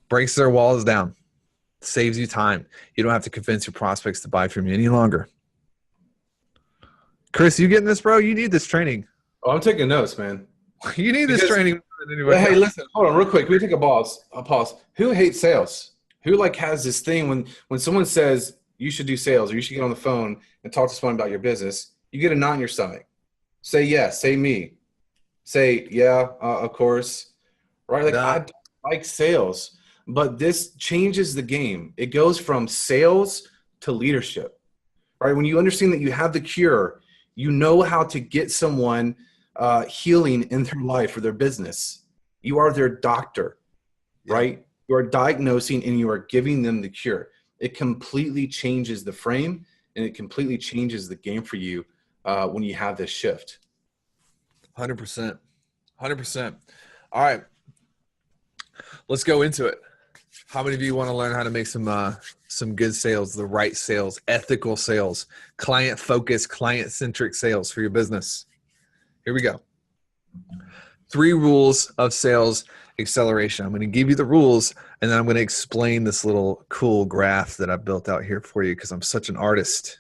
Breaks their walls down. Saves you time. You don't have to convince your prospects to buy from you any longer. Chris, you getting this, bro? You need this training. Oh, I'm taking notes, man. You need this training. Hey, listen, hold on real quick. Can we take a pause? Who hates sales? Who has this thing when someone says you should do sales or you should get on the phone and talk to someone about your business, you get a knot in your stomach. Say yes, say me. Say, yeah, of course. Right? Like, I don't like sales, but this changes the game. It goes from sales to leadership, right? When you understand that you have the cure, you know how to get someone healing in their life or their business. You are their doctor, right? You are diagnosing and you are giving them the cure. It completely changes the frame and it completely changes the game for you when you have this shift. 100%. 100%. All right. Let's go into it. How many of you want to learn how to make some good sales, the right sales, ethical sales, client-focused, client-centric sales for your business? Here we go. 3 rules of sales acceleration. I'm going to give you the rules, and then I'm going to explain this little cool graph that I've built out here for you because I'm such an artist,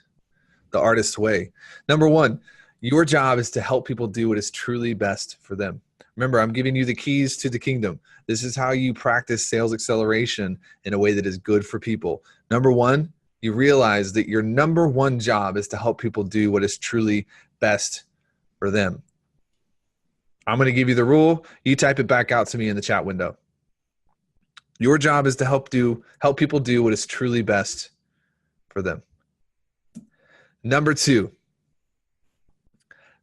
the artist way. Number 1, your job is to help people do what is truly best for them. Remember, I'm giving you the keys to the kingdom. This is how you practice sales acceleration in a way that is good for people. Number 1, you realize that your number 1 job is to help people do what is truly best for them. I'm going to give you the rule. You type it back out to me in the chat window. Your job is to help people do what is truly best for them. Number 2,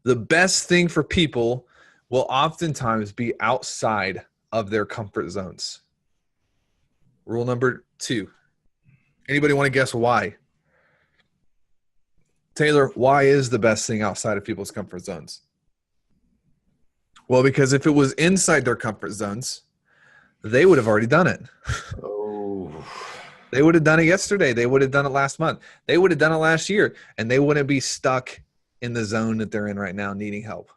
the best thing for people will oftentimes be outside of their comfort zones. Rule number 2. Anybody want to guess why? Taylor, why is the best thing outside of people's comfort zones? Well, because if it was inside their comfort zones, they would have already done it. Oh. They would have done it yesterday. They would have done it last month. They would have done it last year, and they wouldn't be stuck in the zone that they're in right now needing help.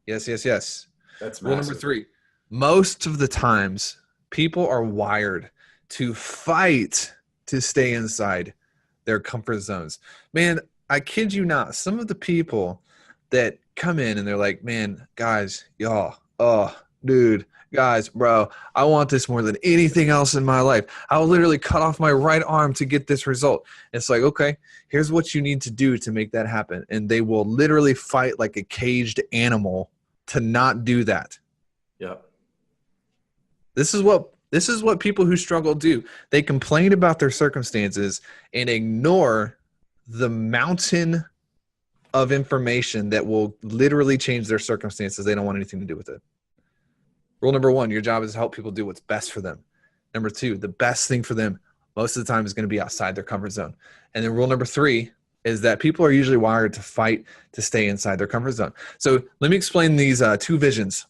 Yes, yes, yes. That's rule number 3. Most of the times, people are wired to fight to stay inside their comfort zones. Man, I kid you not, some of the people that come in and they're like, man, guys, y'all, oh, dude, guys, bro, I want this more than anything else in my life. I'll literally cut off my right arm to get this result. It's like, okay, here's what you need to do to make that happen. And they will literally fight like a caged animal to not do that. Yep. This is what people who struggle do. They complain about their circumstances and ignore the mountain of information that will literally change their circumstances. They don't want anything to do with it. Rule number 1, your job is to help people do what's best for them. Number 2, the best thing for them most of the time is going to be outside their comfort zone. And then rule number 3 is that people are usually wired to fight to stay inside their comfort zone. So let me explain these 2 visions.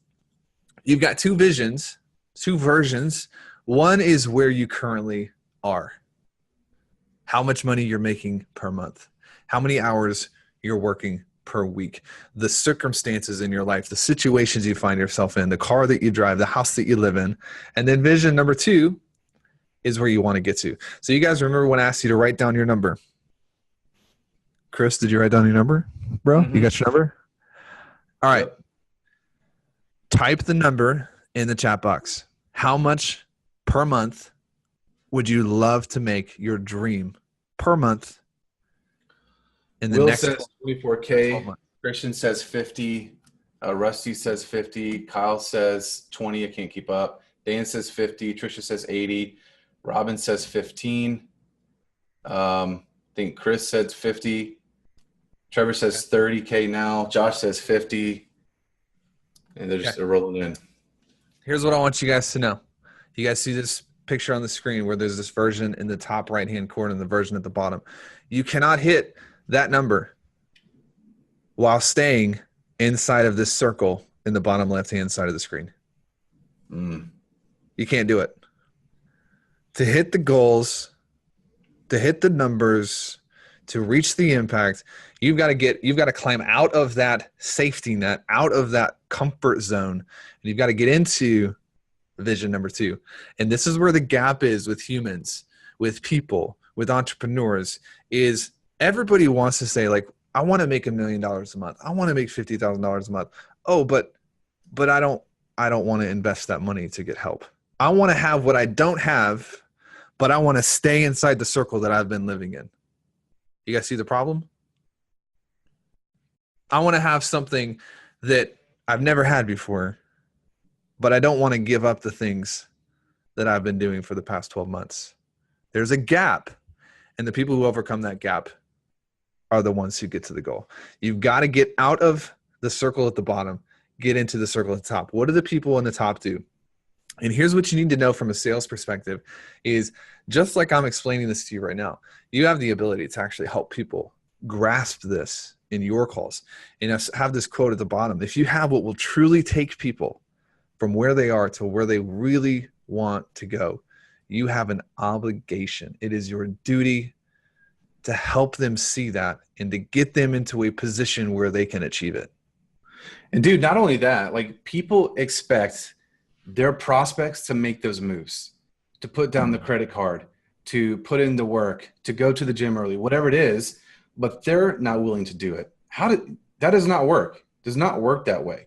You've got 2 visions, 2 versions. One is where you currently are. How much money you're making per month, how many hours you're working per week, the circumstances in your life, the situations you find yourself in, the car that you drive, the house that you live in. And then vision number 2 is where you want to get to. So you guys remember when I asked you to write down your number? Chris, did you write down your number, bro? Mm-hmm. You got your number? All right. Yep. Type the number in the chat box. How much per month would you love to make your dream per month in the Will next says 24K. Christian says 50. Rusty says 50. Kyle says 20. I can't keep up. Dan says 50. Trisha says 80. Robin says 15. I think Chris says 50. Trevor says 30K now. Josh says 50. And they're just rolling in. Here's what I want you guys to know. You guys see this picture on the screen where there's this version in the top right-hand corner and the version at the bottom. You cannot hit that number while staying inside of this circle in the bottom left-hand side of the screen. You can't do it. To hit the goals, to hit the numbers, to reach the impact, you've got to climb out of that safety net, out of that comfort zone, and you've got to get into vision number 2. And this is where the gap is with humans, with people, with entrepreneurs, is everybody wants to say, like, I want to make $1 million a month. I want to make $50,000 a month. Oh, but I don't want to invest that money to get help. I want to have what I don't have, but I want to stay inside the circle that I've been living in. You guys see the problem? I want to have something that I've never had before, but I don't want to give up the things that I've been doing for the past 12 months. There's a gap, and the people who overcome that gap are the ones who get to the goal. You've got to get out of the circle at the bottom, get into the circle at the top. What do the people in the top do? And here's what you need to know from a sales perspective is, just like I'm explaining this to you right now, you have the ability to actually help people grasp this in your calls. And I have this quote at the bottom. If you have what will truly take people from where they are to where they really want to go, you have an obligation. It is your duty to help them see that and to get them into a position where they can achieve it. And dude, not only that, like, people expect their prospects to make those moves, to put down the credit card, to put in the work, to go to the gym early, whatever it is, but they're not willing to do it. That does not work. It does not work that way,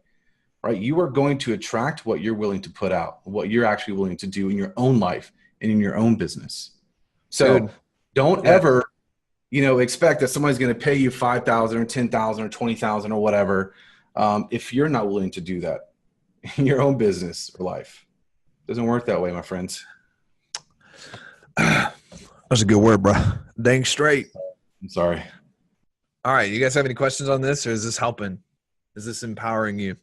right? You are going to attract what you're willing to put out, what you're actually willing to do in your own life and in your own business. So don't ever, expect that somebody's going to pay you $5,000 or $10,000 or $20,000 or whatever, if you're not willing to do that in your own business or life. It doesn't work that way, my friends. That's a good word, bro. Dang straight. I'm sorry. All right. You guys have any questions on this, or is this helping? Is this empowering you?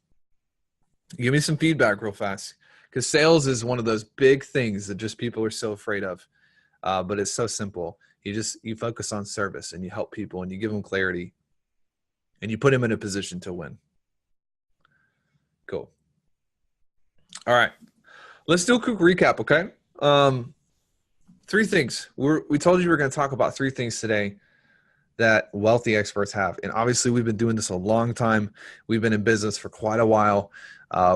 Give me some feedback real fast, because sales is one of those big things that just people are so afraid of. But it's so simple. You focus on service and you help people and you give them clarity and you put them in a position to win. Cool. All right. Let's do a quick recap. Okay. 3 things. We told you we were going to talk about 3 things today that wealthy experts have. And obviously we've been doing this a long time. We've been in business for quite a while.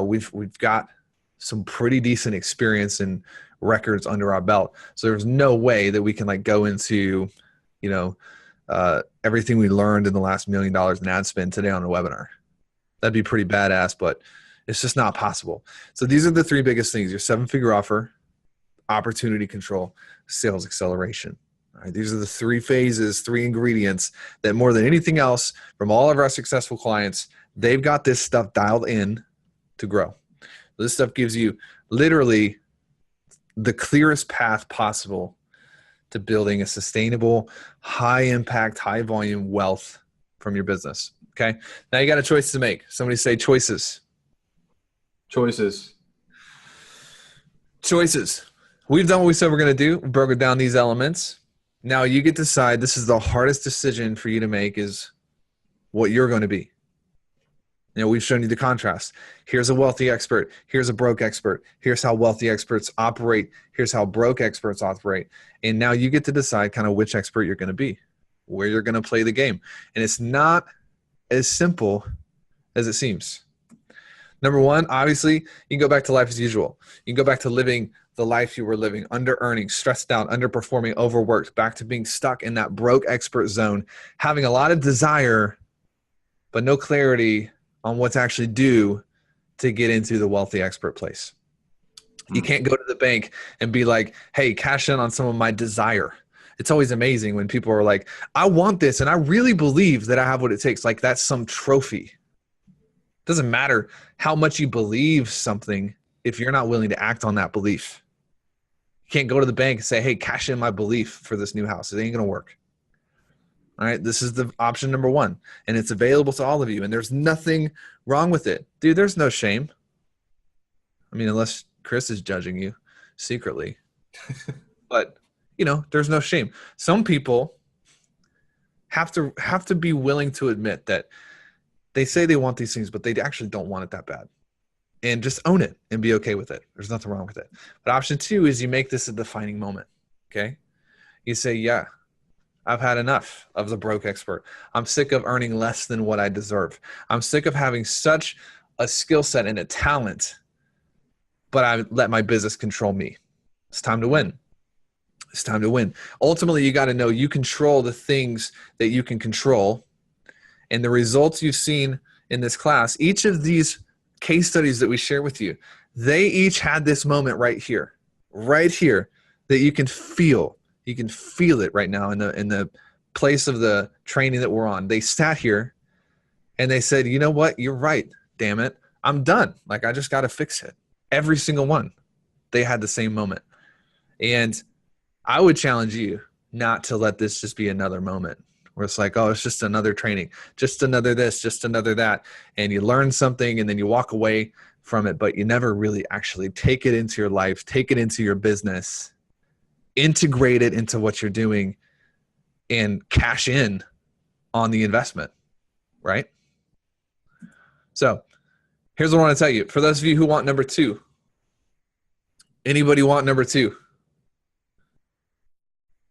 We've got some pretty decent experience and records under our belt. So there's no way that we can go into, everything we learned in the last $1 million in ad spend today on a webinar. That'd be pretty badass, but it's just not possible. So these are the three biggest things: your 7-figure offer, opportunity control, sales acceleration. All right, these are the 3 phases, 3 ingredients that more than anything else from all of our successful clients, they've got this stuff dialed in to grow. This stuff gives you literally the clearest path possible to building a sustainable, high impact, high volume wealth from your business. Okay. Now you got a choice to make. Somebody say choices. Choices. We've done what we said we're going to do. We broke down these elements. Now you get to decide. This is the hardest decision for you to make, is what you're going to be. You know, we've shown you the contrast. Here's a wealthy expert. Here's a broke expert. Here's how wealthy experts operate. Here's how broke experts operate. And now you get to decide kind of which expert you're going to be, where you're going to play the game. And it's not as simple as it seems. Number one, obviously, you can go back to life as usual. You can go back to living the life you were living, under earning, stressed out, underperforming, overworked, back to being stuck in that broke expert zone, having a lot of desire, but no clarity on what's actually due to get into the wealthy expert place. You can't go to the bank and be like, hey, cash in on some of my desire. It's always amazing when people are like, I want this and I really believe that I have what it takes. Like that's some trophy. Doesn't matter how much you believe something if you're not willing to act on that belief. You can't go to the bank and say, hey, cash in my belief for this new house. It ain't going to work. All right. This is the option number one, and it's available to all of you. And there's nothing wrong with it. Dude, there's no shame. I mean, unless Chris is judging you secretly, but you know, there's no shame. Some people have to be willing to admit that they say they want these things, but they actually don't want it that bad, and just own it and be okay with it. There's nothing wrong with it. But option two is you make this a defining moment. Okay. You say, yeah, I've had enough of the broke expert. I'm sick of earning less than what I deserve. I'm sick of having such a skill set and a talent, but I let my business control me. It's time to win. It's time to win. Ultimately, you got to know you control the things that you can control. And the results you've seen in this class, each of these case studies that we share with you, they each had this moment right here that you can feel. You can feel it right now in the place of the training that we're on. They sat here and they said, you know what? You're right. Damn it. I'm done. Like, I just got to fix it. Every single one. They had the same moment. And I would challenge you not to let this just be another moment where it's like, oh, it's just another training, just another this, just another that. And you learn something and then you walk away from it, but you never really actually take it into your life, take it into your business, integrate it into what you're doing, and cash in on the investment, right? So here's what I want to tell you. For those of you who want number two, anybody want number two?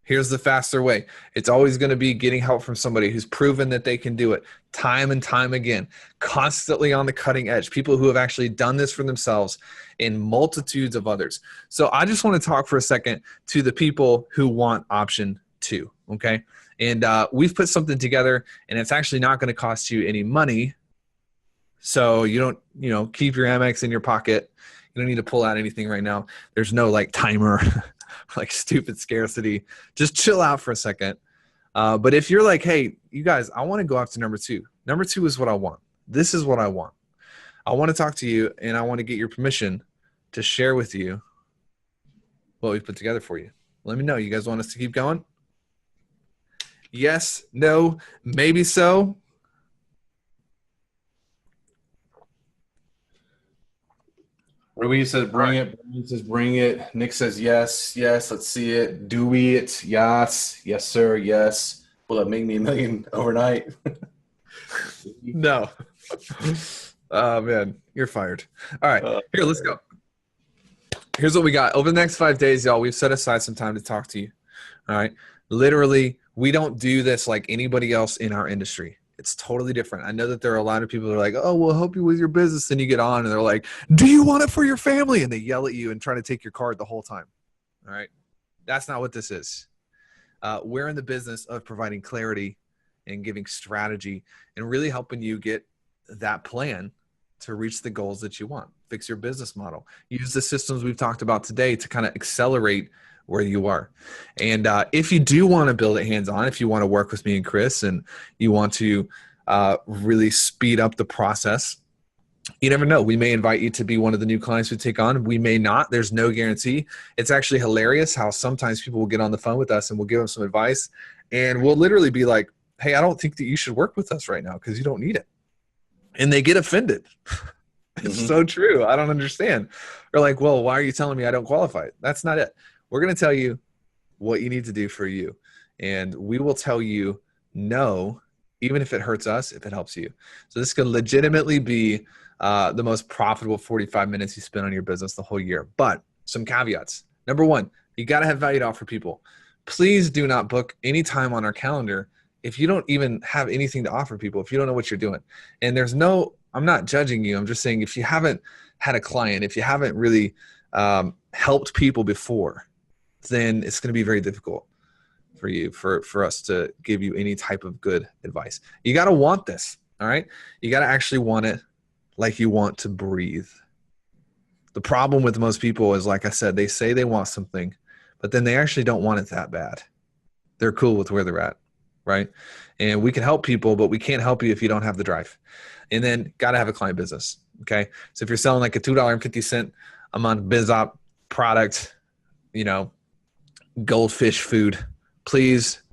Here's the faster way. It's always going to be getting help from somebody who's proven that they can do it time and time again, constantly on the cutting edge, people who have actually done this for themselves and multitudes of others. So I just want to talk for a second to the people who want option two, okay? And we've put something together, and it's actually not going to cost you any money. So you don't, keep your Amex in your pocket. You don't need to pull out anything right now. There's no like timer, like stupid scarcity. Just chill out for a second. But if you're like, hey, you guys, I want to go after number two. Number two is what I want. This is what I want. I want to talk to you, and I want to get your permission to share with you what we've put together for you. Let me know. You guys want us to keep going? Yes, no, maybe so. Ruby says, bring it. Brian says, bring it. Nick says, yes, let's see it. Do we it? Yes, sir, yes. Will it make me $1 million overnight? No. Oh, man, you're fired. All right, here, let's go. Here's what we got. Over the next 5 days, y'all, we've set aside some time to talk to you. All right? Literally, we don't do this like anybody else in our industry. It's totally different. I know that there are a lot of people that are like, oh, we'll help you with your business. And you get on and they're like, do you want it for your family? And they yell at you and try to take your card the whole time. All right. That's not what this is. we're in the business of providing clarity and giving strategy and really helping you get that plan to reach the goals that you want. Fix your business model. Use the systems we've talked about today to kind of accelerate where you are. And if you do want to build it hands-on, if you want to work with me and Chris and you want to really speed up the process, you never know. We may invite you to be one of the new clients we take on. We may not. There's no guarantee. It's actually hilarious how sometimes people will get on the phone with us and we'll give them some advice and we'll literally be like, hey, I don't think that you should work with us right now because you don't need it. And they get offended. It's so true. I don't understand. They're like, well, why are you telling me I don't qualify? That's not it. We're going to tell you what you need to do for you. And we will tell you no, even if it hurts us, if it helps you. So this could legitimately be the most profitable 45 minutes you spend on your business the whole year. But some caveats. Number one, you got to have value to offer people. Please do not book any time on our calendar if you don't even have anything to offer people, if you don't know what you're doing. And I'm not judging you. I'm just saying if you haven't had a client, if you haven't really helped people before, then it's going to be very difficult for you, for us to give you any type of good advice. You got to want this, all right? You got to actually want it like you want to breathe. The problem with most people is, like I said, they say they want something, but then they actually don't want it that bad. They're cool with where they're at, right? And we can help people, but we can't help you if you don't have the drive. And then got to have a client business, okay? So if you're selling like a $2.50 a month BizOp product, goldfish food, please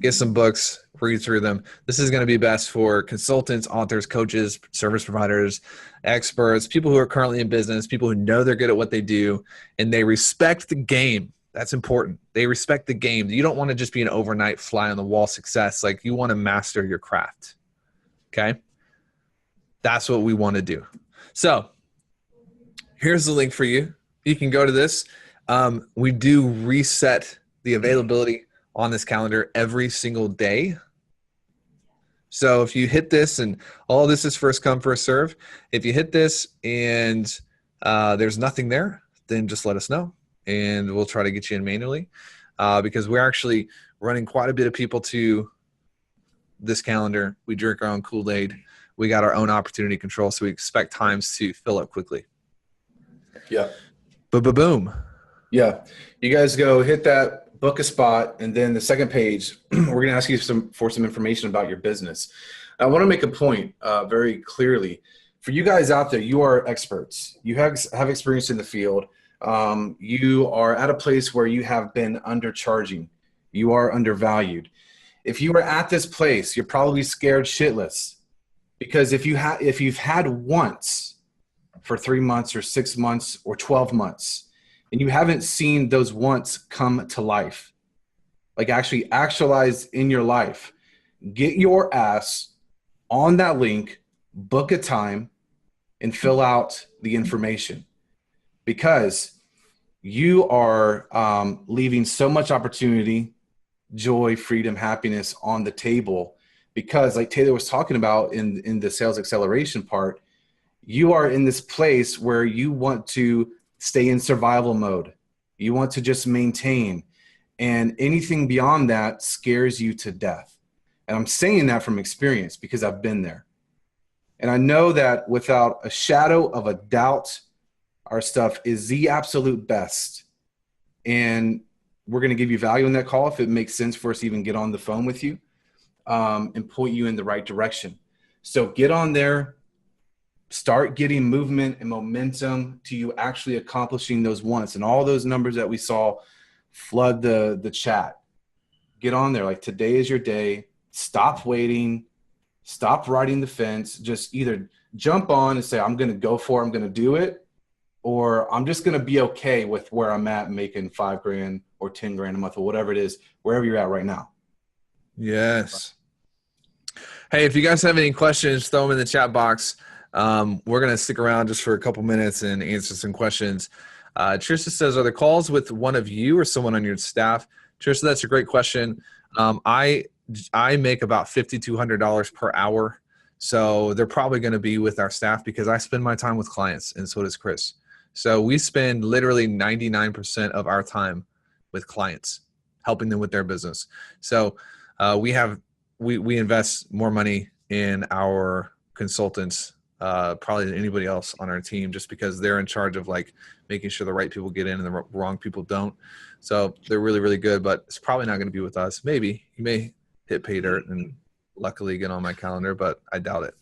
get some books, read through them. This is going to be best for consultants, authors, coaches, service providers, experts, people who are currently in business, people who know they're good at what they do, and they respect the game. That's important. They respect the game. You don't want to just be an overnight fly on the wall success. Like, you want to master your craft. Okay? That's what we want to do. So here's the link for you. You can go to this. We do reset the availability on this calendar every single day. So if you hit this, and all this is first come, first serve. If you hit this and there's nothing there, then just let us know and we'll try to get you in manually because we're actually running quite a bit of people to this calendar. We drink our own Kool-Aid. We got our own opportunity control, so we expect times to fill up quickly. Yeah. Boom. Yeah. You guys go hit that, book a spot, and then the second page, we're going to ask you for some information about your business. I want to make a point very clearly. For you guys out there, you are experts. You have experience in the field. You are at a place where you have been undercharging. You are undervalued. If you are at this place, you're probably scared shitless, because if you've had once for 3 months or 6 months or 12 months, and you haven't seen those once come to life, like actually actualize in your life, get your ass on that link, book a time, and fill out the information, because you are leaving so much opportunity, joy, freedom, happiness on the table. Because like Taylor was talking about in the sales acceleration part, you are in this place where you want to stay in survival mode. You want to just maintain, and anything beyond that scares you to death. And I'm saying that from experience because I've been there. And I know that without a shadow of a doubt, our stuff is the absolute best. And we're going to give you value in that call if it makes sense for us to even get on the phone with you and point you in the right direction. So get on there, start getting movement and momentum to you actually accomplishing those wants, and all those numbers that we saw flood the chat. Get on there. Like, today is your day. Stop waiting. Stop riding the fence. Just either jump on and say, I'm going to go for it. I'm going to do it. Or I'm just going to be okay with where I'm at, making $5,000 or $10,000 a month or whatever it is, wherever you're at right now. Yes. Hey, if you guys have any questions, throw them in the chat box. We're going to stick around just for a couple minutes and answer some questions. Trisha says, are there calls with one of you or someone on your staff? Trisha, that's a great question. I make about $5,200 per hour. So they're probably going to be with our staff because I spend my time with clients, and so does Chris. So we spend literally 99% of our time with clients. helping them with their business. So we invest more money in our consultants probably than anybody else on our team, just because they're in charge of like making sure the right people get in and the wrong people don't. So they're really, really good, but it's probably not going to be with us. Maybe you may hit pay dirt and luckily get on my calendar, but I doubt it.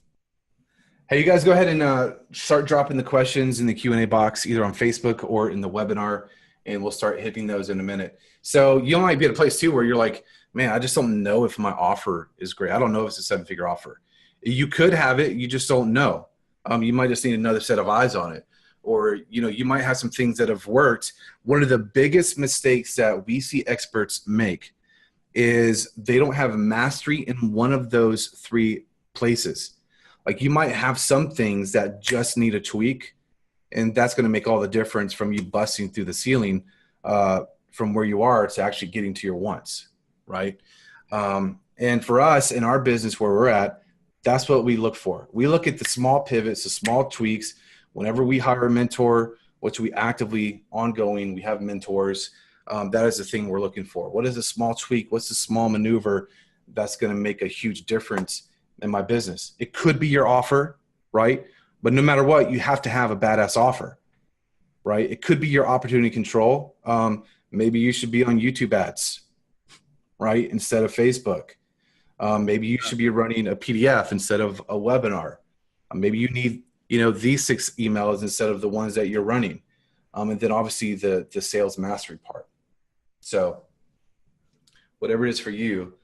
Hey, you guys go ahead and start dropping the questions in the Q&A box, either on Facebook or in the webinar, and we'll start hitting those in a minute. So you might be at a place too where you're like, man, I just don't know if my offer is great. I don't know if it's a 7-figure offer. You could have it. You just don't know. You might just need another set of eyes on it. Or, you might have some things that have worked. One of the biggest mistakes that we see experts make is they don't have mastery in one of those 3 places. Like you might have some things that just need a tweak, and that's going to make all the difference from you busting through the ceiling from where you are to actually getting to your wants, right? And for us in our business where we're at, that's what we look for. We look at the small pivots, the small tweaks. Whenever we hire a mentor, which we actively ongoing, we have mentors. That is the thing we're looking for. What is a small tweak? What's a small maneuver that's going to make a huge difference in my business? It could be your offer, right? But no matter what, you have to have a badass offer, right? It could be your opportunity control. Maybe you should be on YouTube ads, right? Instead of Facebook. Maybe you should be running a PDF instead of a webinar. Maybe you need, these 6 emails instead of the ones that you're running. And then obviously the sales mastery part. So whatever it is for you,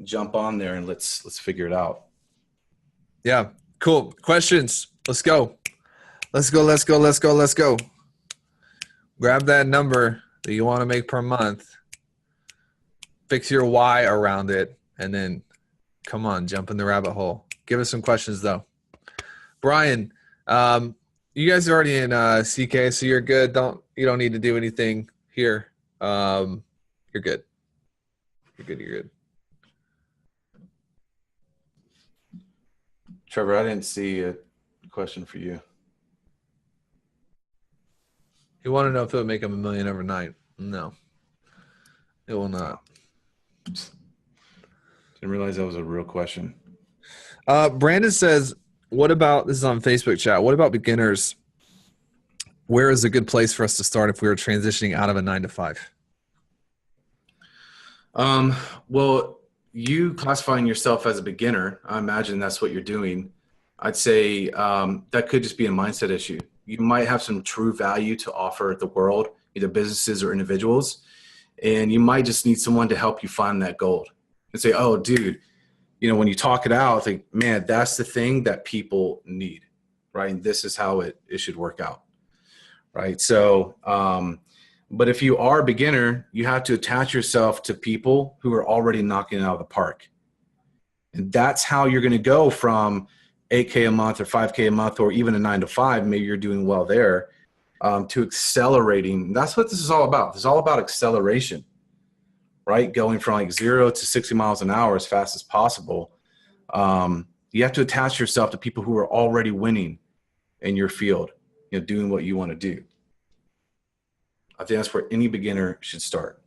jump on there and let's figure it out. Yeah. Cool. Questions. Let's go. Let's go. Grab that number that you want to make per month. Fix your why around it. And then come on, jump in the rabbit hole. Give us some questions though. Brian, you guys are already in CK, so you're good. You don't need to do anything here. You're good. You're good. Trevor, I didn't see a question for you. You want to know if it would make him $1 million overnight? No, it will not. Didn't realize that was a real question. Brandon says, what about, this is on Facebook chat, what about beginners? Where is a good place for us to start if we were transitioning out of a 9-to-5? Well, you classifying yourself as a beginner, I imagine that's what you're doing. I'd say that could just be a mindset issue. You might have some true value to offer the world, either businesses or individuals, and you might just need someone to help you find that gold and say, oh, dude, when you talk it out, think, man, that's the thing that people need, right? And this is how it should work out, right? So, but if you are a beginner, you have to attach yourself to people who are already knocking it out of the park. And that's how you're going to go from $8K a month or $5K a month, or even a 9-to-5, maybe you're doing well there, to accelerating. That's what this is all about. This is all about acceleration, right? Going from like 0 to 60 miles an hour as fast as possible. You have to attach yourself to people who are already winning in your field, doing what you want to do. I think that's where any beginner should start.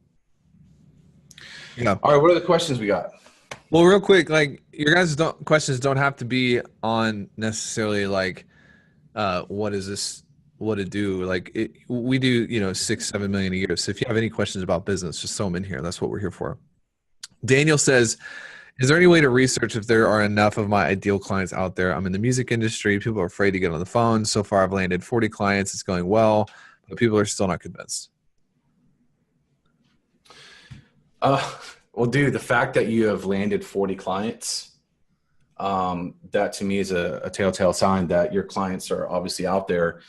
Yeah. All right. What are the questions we got? Well, real quick, like your guys' questions don't have to be on necessarily like, what is this? What to do? Like we do, 6-7 million a year. So if you have any questions about business, just throw them in here. That's what we're here for. Daniel says, is there any way to research if there are enough of my ideal clients out there? I'm in the music industry. People are afraid to get on the phone. So far, I've landed 40 clients. It's going well, but people are still not convinced. Well, dude, the fact that you have landed 40 clients, that to me is a telltale sign that your clients are obviously out there.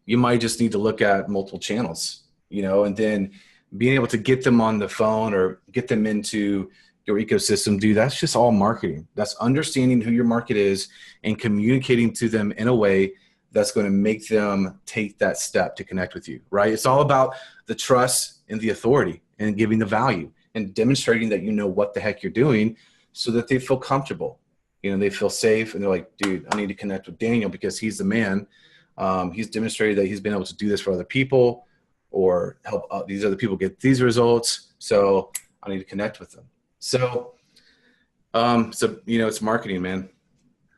You might just need to look at multiple channels, and then being able to get them on the phone or get them into your ecosystem, dude, that's just all marketing. That's understanding who your market is and communicating to them in a way that's going to make them take that step to connect with you, right? It's all about the trust and the authority and giving the value and demonstrating that you know what the heck you're doing so that they feel comfortable. They feel safe and they're like, dude, I need to connect with Daniel because he's the man. He's demonstrated that he's been able to do this for other people or help these other people get these results. So I need to connect with them. So, it's marketing, man.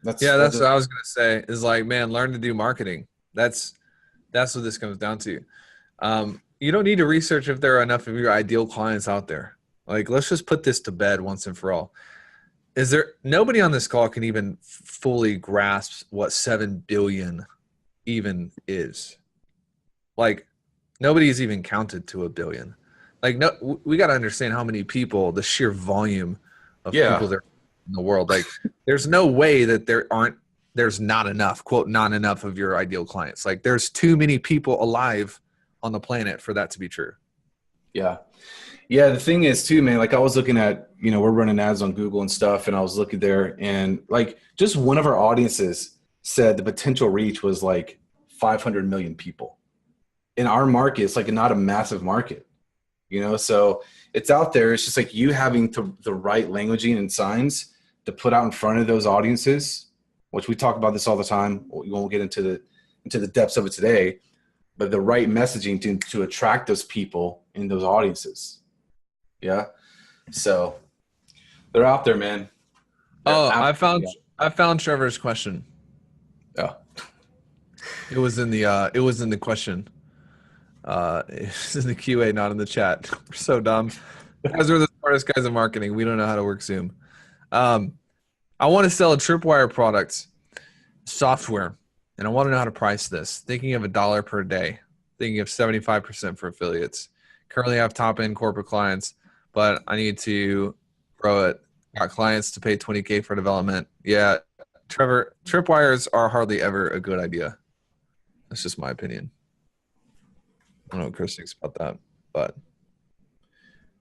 That's what I was gonna say. Is like, man, learn to do marketing. That's what this comes down to. You don't need to research if there are enough of your ideal clients out there. Like, let's just put this to bed once and for all. Is there nobody on this call can even fully grasp what 7 billion even is? Like, nobody's even counted to a billion. Like, no, we got to understand how many people, the sheer volume of people there in the world. Like, there's no way that there's not enough, quote, not enough of your ideal clients. Like, there's too many people alive on the planet for that to be true. Yeah. Yeah. The thing is too, man, like I was looking at, we're running ads on Google and stuff. And I was looking there and like just one of our audiences said the potential reach was like 500 million people. In our market, it's like not a massive market, so it's out there. It's just like you having the right languaging and signs to put out in front of those audiences, which we talk about this all the time. We won't get into the depths of it today, but the right messaging to attract those people in those audiences. Yeah. So they're out there, man. I found Trevor's question. Oh, it was in the question. It's in the QA, not in the chat. We're so dumb. Guys, we're the smartest guys in marketing. We don't know how to work Zoom. I want to sell a Tripwire product software, and I want to know how to price this. Thinking of $1 per day. Thinking of 75% for affiliates. Currently, I have top-end corporate clients, but I need to grow it. Got clients to pay $20K for development. Yeah, Trevor, Tripwires are hardly ever a good idea. That's just my opinion. I don't know what Chris thinks about that, but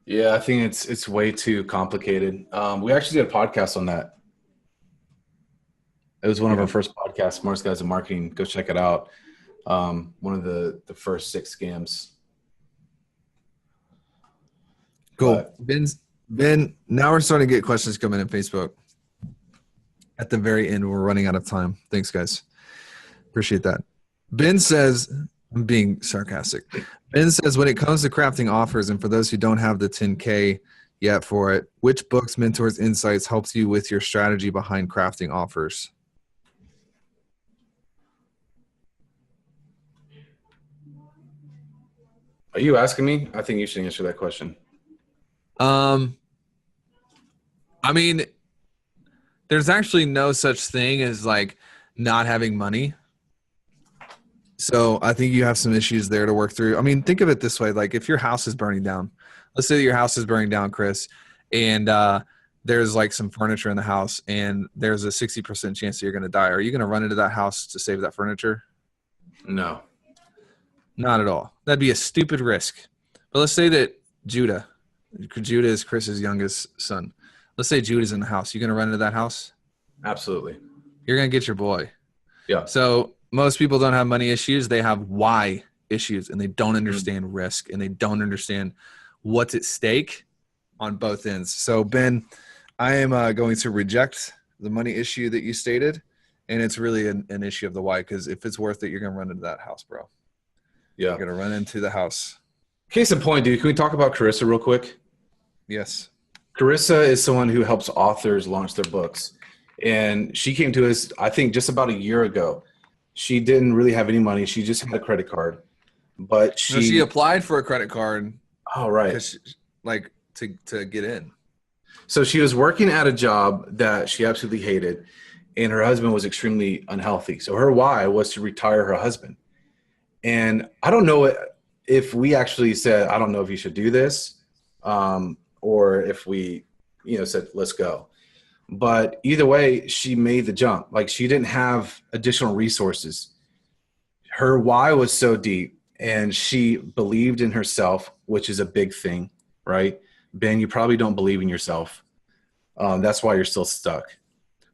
yeah, I think it's way too complicated. We actually did a podcast on that. It was one of our first podcasts, Smartest Guys in Marketing. Go check it out. One of the first 6 scams. Cool. Ben, now we're starting to get questions coming in Facebook. At the very end, we're running out of time. Thanks, guys. Appreciate that. Ben says, I'm being sarcastic. Ben says, when it comes to crafting offers, and for those who don't have the 10K yet for it, which books, mentors, insights helps you with your strategy behind crafting offers? Are you asking me? I think you should answer that question. I mean, there's actually no such thing as like not having money. So I think you have some issues there to work through. I mean, think of it this way. Like if your house is burning down, let's say that your house is burning down, Chris, and there's like some furniture in the house and there's a 60% chance that you're going to die. Are you going to run into that house to save that furniture? No. Not at all. That'd be a stupid risk. But let's say that Judah is Chris's youngest son. Let's say Judah's in the house. You going to run into that house? Absolutely. You're going to get your boy. Yeah. So most people don't have money issues. They have why issues, and they don't understand risk, and they don't understand what's at stake on both ends. So, Ben, I am going to reject the money issue that you stated, and it's really an issue of the why, because if it's worth it, you're going to run into that house, bro. Yeah. You're going to run into the house. Case in point, dude, can we talk about Carissa real quick? Yes. Carissa is someone who helps authors launch their books. And she came to us, I think, just about a year ago. She didn't really have any money. She just had a credit card. But she applied for a credit card. Oh, right. To get in. So she was working at a job that she absolutely hated, and her husband was extremely unhealthy. So her why was to retire her husband. And I don't know if we actually said, I don't know if you should do this, or if we, said, let's go. But either way, she made the jump. Like she didn't have additional resources. Her why was so deep, and she believed in herself, which is a big thing, right? Ben, you probably don't believe in yourself. That's why you're still stuck.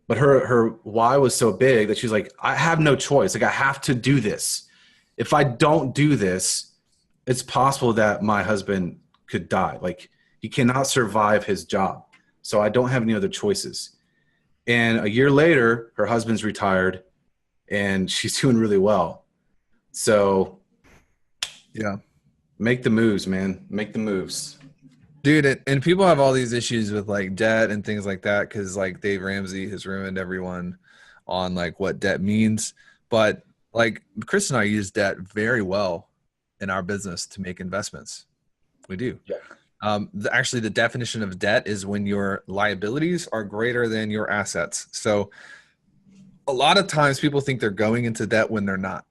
But her why was so big that she's like, I have no choice. Like I have to do this. If I don't do this, it's possible that my husband could die. Like he cannot survive his job. So I don't have any other choices. And a year later, her husband's retired and she's doing really well. So yeah, make the moves, man. Make the moves. Dude, and people have all these issues with like debt and things like that because like Dave Ramsey has ruined everyone on like what debt means. But like Chris and I use debt very well in our business to make investments. We do. Yeah. Actually, the definition of debt is when your liabilities are greater than your assets. So a lot of times people think they're going into debt when they're not.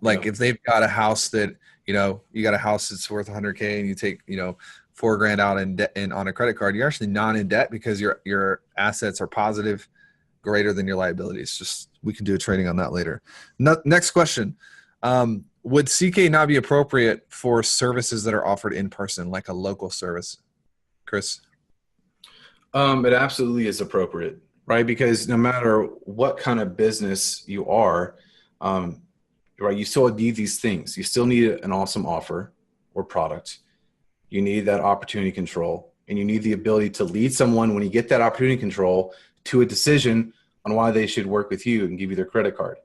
Like if they've got a house that, you got a house that's worth 100K and you take, $4,000 out in debt and on a credit card, you're actually not in debt because your assets are positive, greater than your liabilities. Just, we can do a training on that later. Next question. Would CK not be appropriate for services that are offered in person, like a local service? Chris? It absolutely is appropriate, right? Because no matter what kind of business you are, right, you still need these things. You still need an awesome offer or product. You need that opportunity control, and you need the ability to lead someone when you get that opportunity control to a decision on why they should work with you and give you their credit card.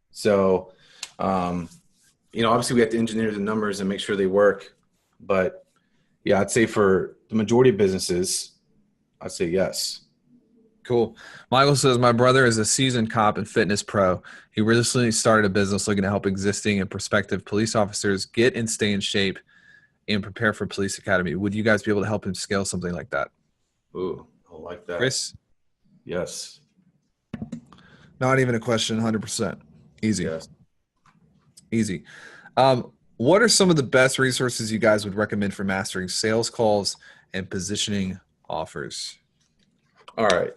So, obviously we have to engineer the numbers and make sure they work. But yeah, I'd say for the majority of businesses, I'd say yes. Cool. Michael says, my brother is a seasoned cop and fitness pro. He recently started a business looking to help existing and prospective police officers get and stay in shape and prepare for police academy. Would you guys be able to help him scale something like that? Ooh, I like that. Chris? Yes. Not even a question, 100%. Easy. Yes. Easy. What are some of the best resources you guys would recommend for mastering sales calls and positioning offers? All right.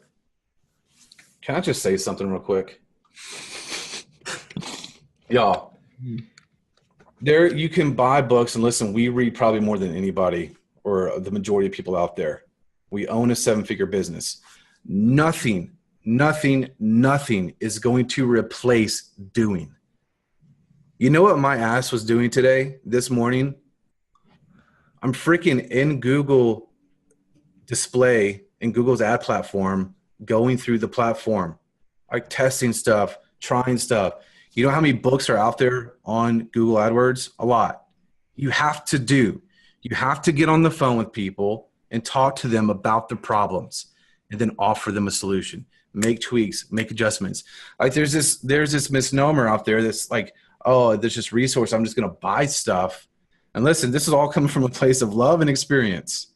Can I just say something real quick? Y'all, there you can buy books, and listen, we read probably more than anybody or the majority of people out there. We own a 7-figure business. Nothing is going to replace doing. You know what my ass was doing this morning? I'm freaking in Google display, in Google's ad platform, going through the platform, like testing stuff, trying stuff. You know how many books are out there on Google AdWords? A lot. You have to get on the phone with people and talk to them about the problems and then offer them a solution, make tweaks, make adjustments. Like there's this misnomer out there that's like, oh, there's this resource, I'm just going to buy stuff. And listen, this is all coming from a place of love and experience.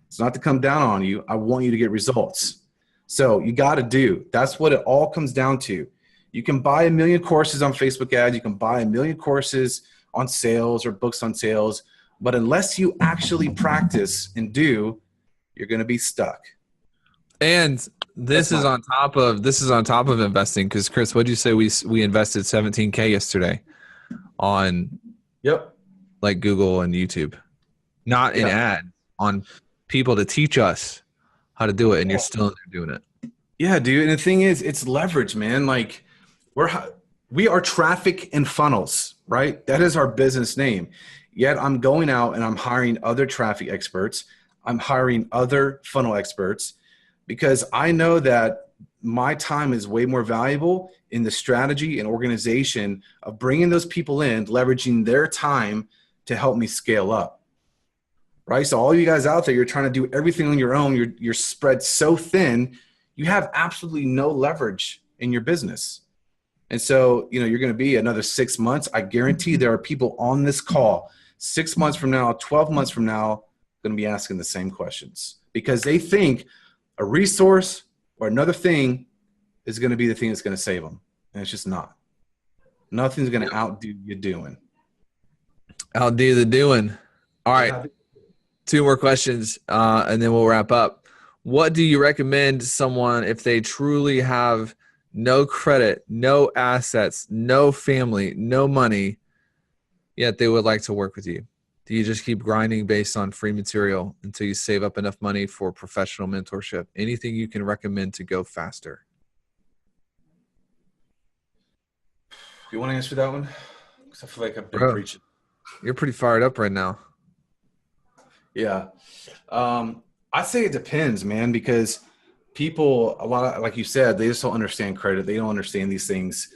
It's not to come down on you. I want you to get results. So you got to that's what it all comes down to. You can buy 1 million courses on Facebook ads. You can buy 1 million courses on sales or books on sales. But unless you actually practice and do, you're going to be stuck. And this is on top of investing. Because Chris, what did you say? We invested $17K yesterday on like Google and YouTube, not in ad, on people to teach us how to do it. And you're still in there doing it. Yeah, dude. And the thing is, it's leverage, man. Like we are traffic and funnels, right? That is our business name. Yet I'm going out and I'm hiring other traffic experts. I'm hiring other funnel experts because I know that my time is way more valuable in the strategy and organization of bringing those people in, leveraging their time to help me scale up. Right? So all you guys out there, you're trying to do everything on your own. You're spread so thin, you have absolutely no leverage in your business. And so, you're going to be another 6 months. I guarantee there are people on this call 6 months from now, 12 months from now, going to be asking the same questions because they think a resource or another thing is going to be the thing that's going to save them. And it's just not. Nothing's going to outdo you doing. Outdo the doing. All right. 2 more questions, and then we'll wrap up. What do you recommend someone if they truly have no credit, no assets, no family, no money, yet they would like to work with you? Do you just keep grinding based on free material until you save up enough money for professional mentorship? Anything you can recommend to go faster? You want to answer that one? Because I feel like I've been preaching. You're pretty fired up right now. Yeah. I'd say it depends, man, because people, like you said, they just don't understand credit. They don't understand these things.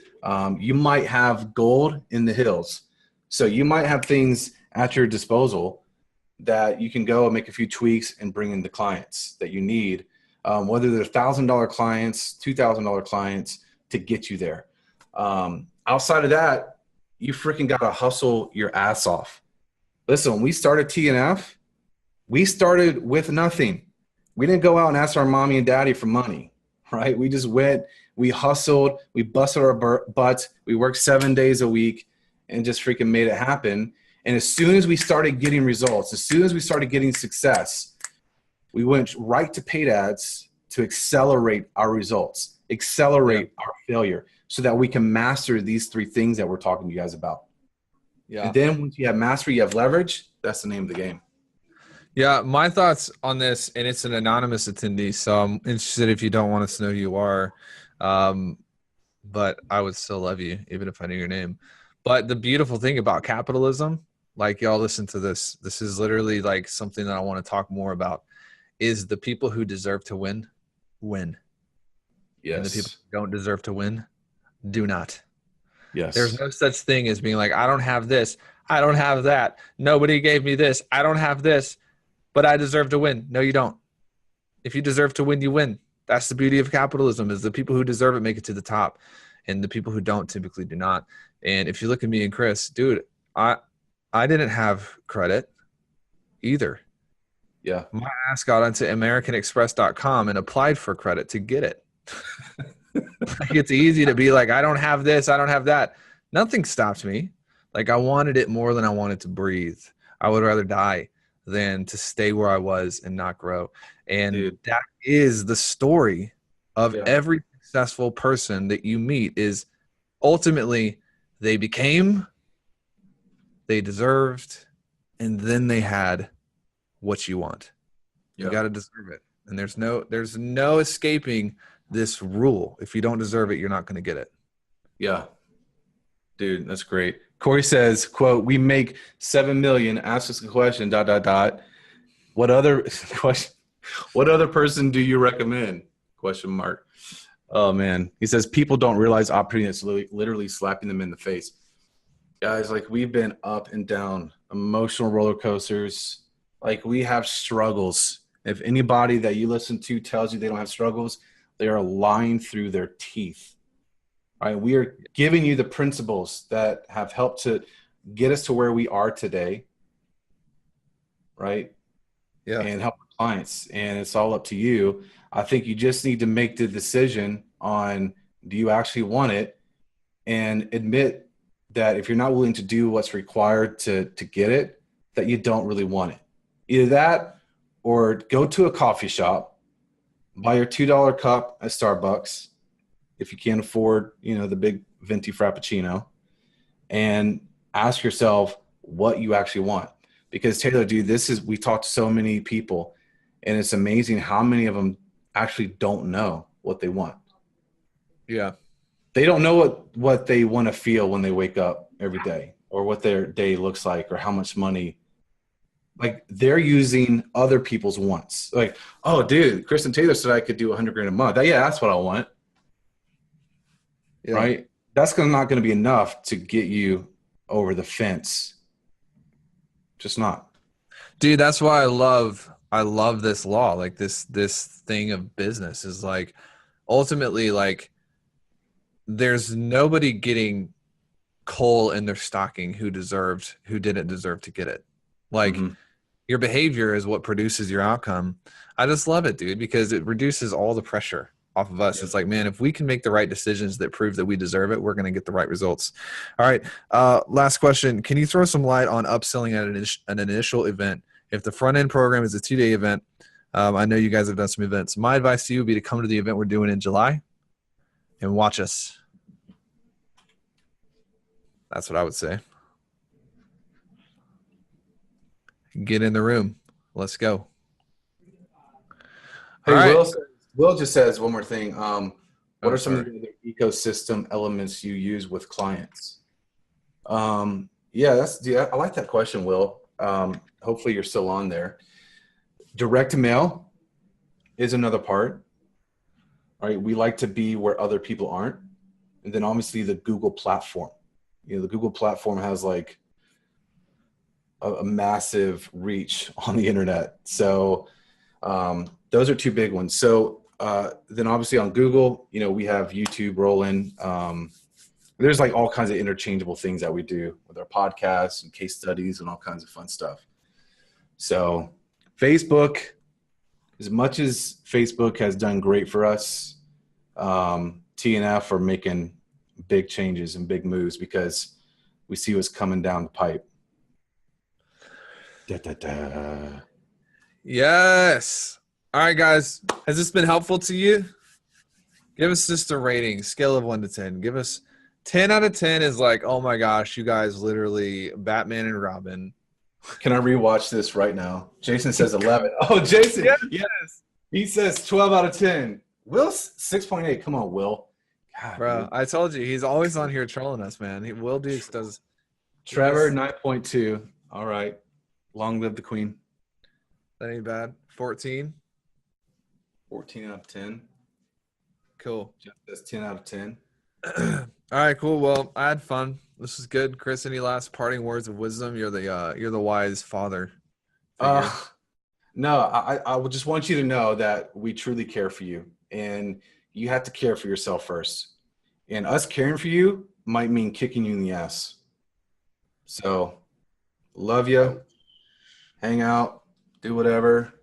You might have gold in the hills. So you might have things at your disposal, that you can go and make a few tweaks and bring in the clients that you need, whether they're $1,000 clients, $2,000 clients, to get you there. Outside of that, you freaking got to hustle your ass off. Listen, when we started TNF, we started with nothing. We didn't go out and ask our mommy and daddy for money, right? We just went, we hustled, we busted our butts, we worked 7 days a week and just freaking made it happen. And as soon as we started getting results, as soon as we started getting success, we went right to paid ads to accelerate our results, accelerate our failure, so that we can master these 3 things that we're talking to you guys about. Yeah. And then once you have mastery, you have leverage. That's the name of the game. Yeah, my thoughts on this, and it's an anonymous attendee, so I'm interested if you don't want us to know who you are, but I would still love you, even if I knew your name. But the beautiful thing about capitalism, like y'all listen to this, this is literally like something that I want to talk more about, is the people who deserve to win, win. Yes. And the people who don't deserve to win, do not. Yes. There's no such thing as being like, I don't have this, I don't have that, nobody gave me this, I don't have this, but I deserve to win. No, you don't. If you deserve to win, you win. That's the beauty of capitalism, is the people who deserve it make it to the top, and the people who don't typically do not. And if you look at me and Chris, dude, I didn't have credit either. Yeah. My ass got onto AmericanExpress.com and applied for credit to get it. Like, it's easy to be like, I don't have this, I don't have that. Nothing stopped me. Like, I wanted it more than I wanted to breathe. I would rather die than to stay where I was and not grow. And that is the story of every successful person that you meet, is ultimately they became, they deserved, and then they had what you want. You got to deserve it. And there's no escaping this rule. If you don't deserve it, you're not going to get it. Yeah. Dude, that's great. Corey says, quote, we make 7 million. Ask us a question, ... What other person do you recommend? ? Oh man. He says, people don't realize opportunity is literally slapping them in the face. Guys, like, we've been up and down emotional roller coasters. Like, we have struggles. If anybody that you listen to tells you they don't have struggles, they are lying through their teeth. All right, we are giving you the principles that have helped to get us to where we are today, right? Yeah. And help our clients. And it's all up to you. I think you just need to make the decision on, do you actually want it, and admit that if you're not willing to do what's required to get it, that you don't really want it. Either that, or go to a coffee shop, buy your $2 cup at Starbucks, if you can't afford, the big venti frappuccino, and ask yourself what you actually want. Because Taylor, dude, we talked to so many people, and it's amazing how many of them actually don't know what they want. Yeah. They don't know what they want to feel when they wake up every day, or what their day looks like, or how much money. Like, they're using other people's wants. Like, oh, dude, Kristen Taylor said I could do $100,000 a month. Yeah, that's what I want. Yeah. Right? That's not going to be enough to get you over the fence. Just not. Dude, that's why I love this law. Like, this thing of business is like, ultimately, like, there's nobody getting coal in their stocking who didn't deserve to get it. Like, your behavior is what produces your outcome. I just love it, dude, because it reduces all the pressure off of us. Yeah. It's like, man, if we can make the right decisions that prove that we deserve it, we're going to get the right results. All right. Last question. Can you throw some light on upselling at an initial event? If the front end program is a 2-day event, I know you guys have done some events. My advice to you would be to come to the event we're doing in July and watch us. That's what I would say. Get in the room. Let's go. Hey, right. Will just says one more thing. What are some of the ecosystem elements you use with clients? I like that question, Will. Hopefully you're still on there. Direct mail is another part. All right, we like to be where other people aren't. And then obviously the Google platform. The Google platform has like a massive reach on the internet. So those are two big ones. So then obviously on Google, you know, we have YouTube rolling. There's like all kinds of interchangeable things that we do with our podcasts and case studies and all kinds of fun stuff. So Facebook, as much as Facebook has done great for us, TNF are making big changes and big moves because we see what's coming down the pipe. Da, da, da. Yes. All right, guys. Has this been helpful to you? Give us just a rating, scale of 1 to 10. Give us 10 out of 10 is like, oh my gosh, you guys literally Batman and Robin. Can I rewatch this right now? Jason says 11. Oh, Jason. Yes. He says 12 out of 10. Will's 6.8. Come on, Will. God, Bro, dude. I told you, he's always on here trolling us, man. Will Dukes does. Trevor, 9.2. All right. Long live the queen. That ain't bad. 14. 14 out of 10. Cool. Jeff says 10 out of 10. All right, cool. Well, I had fun. This was good. Chris, any last parting words of wisdom? You're the wise father. No, I would just want you to know that we truly care for you, and you have to care for yourself first. And us caring for you might mean kicking you in the ass. So, love you. Hang out, do whatever.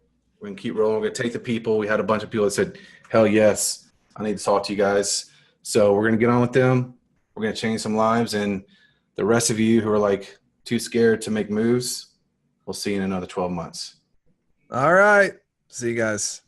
We can keep rolling. We're gonna take the people. We had a bunch of people that said, "Hell yes, I need to talk to you guys." So we're gonna get on with them. We're gonna change some lives, and the rest of you who are like too scared to make moves, we'll see you in another 12 months. All right. See you guys.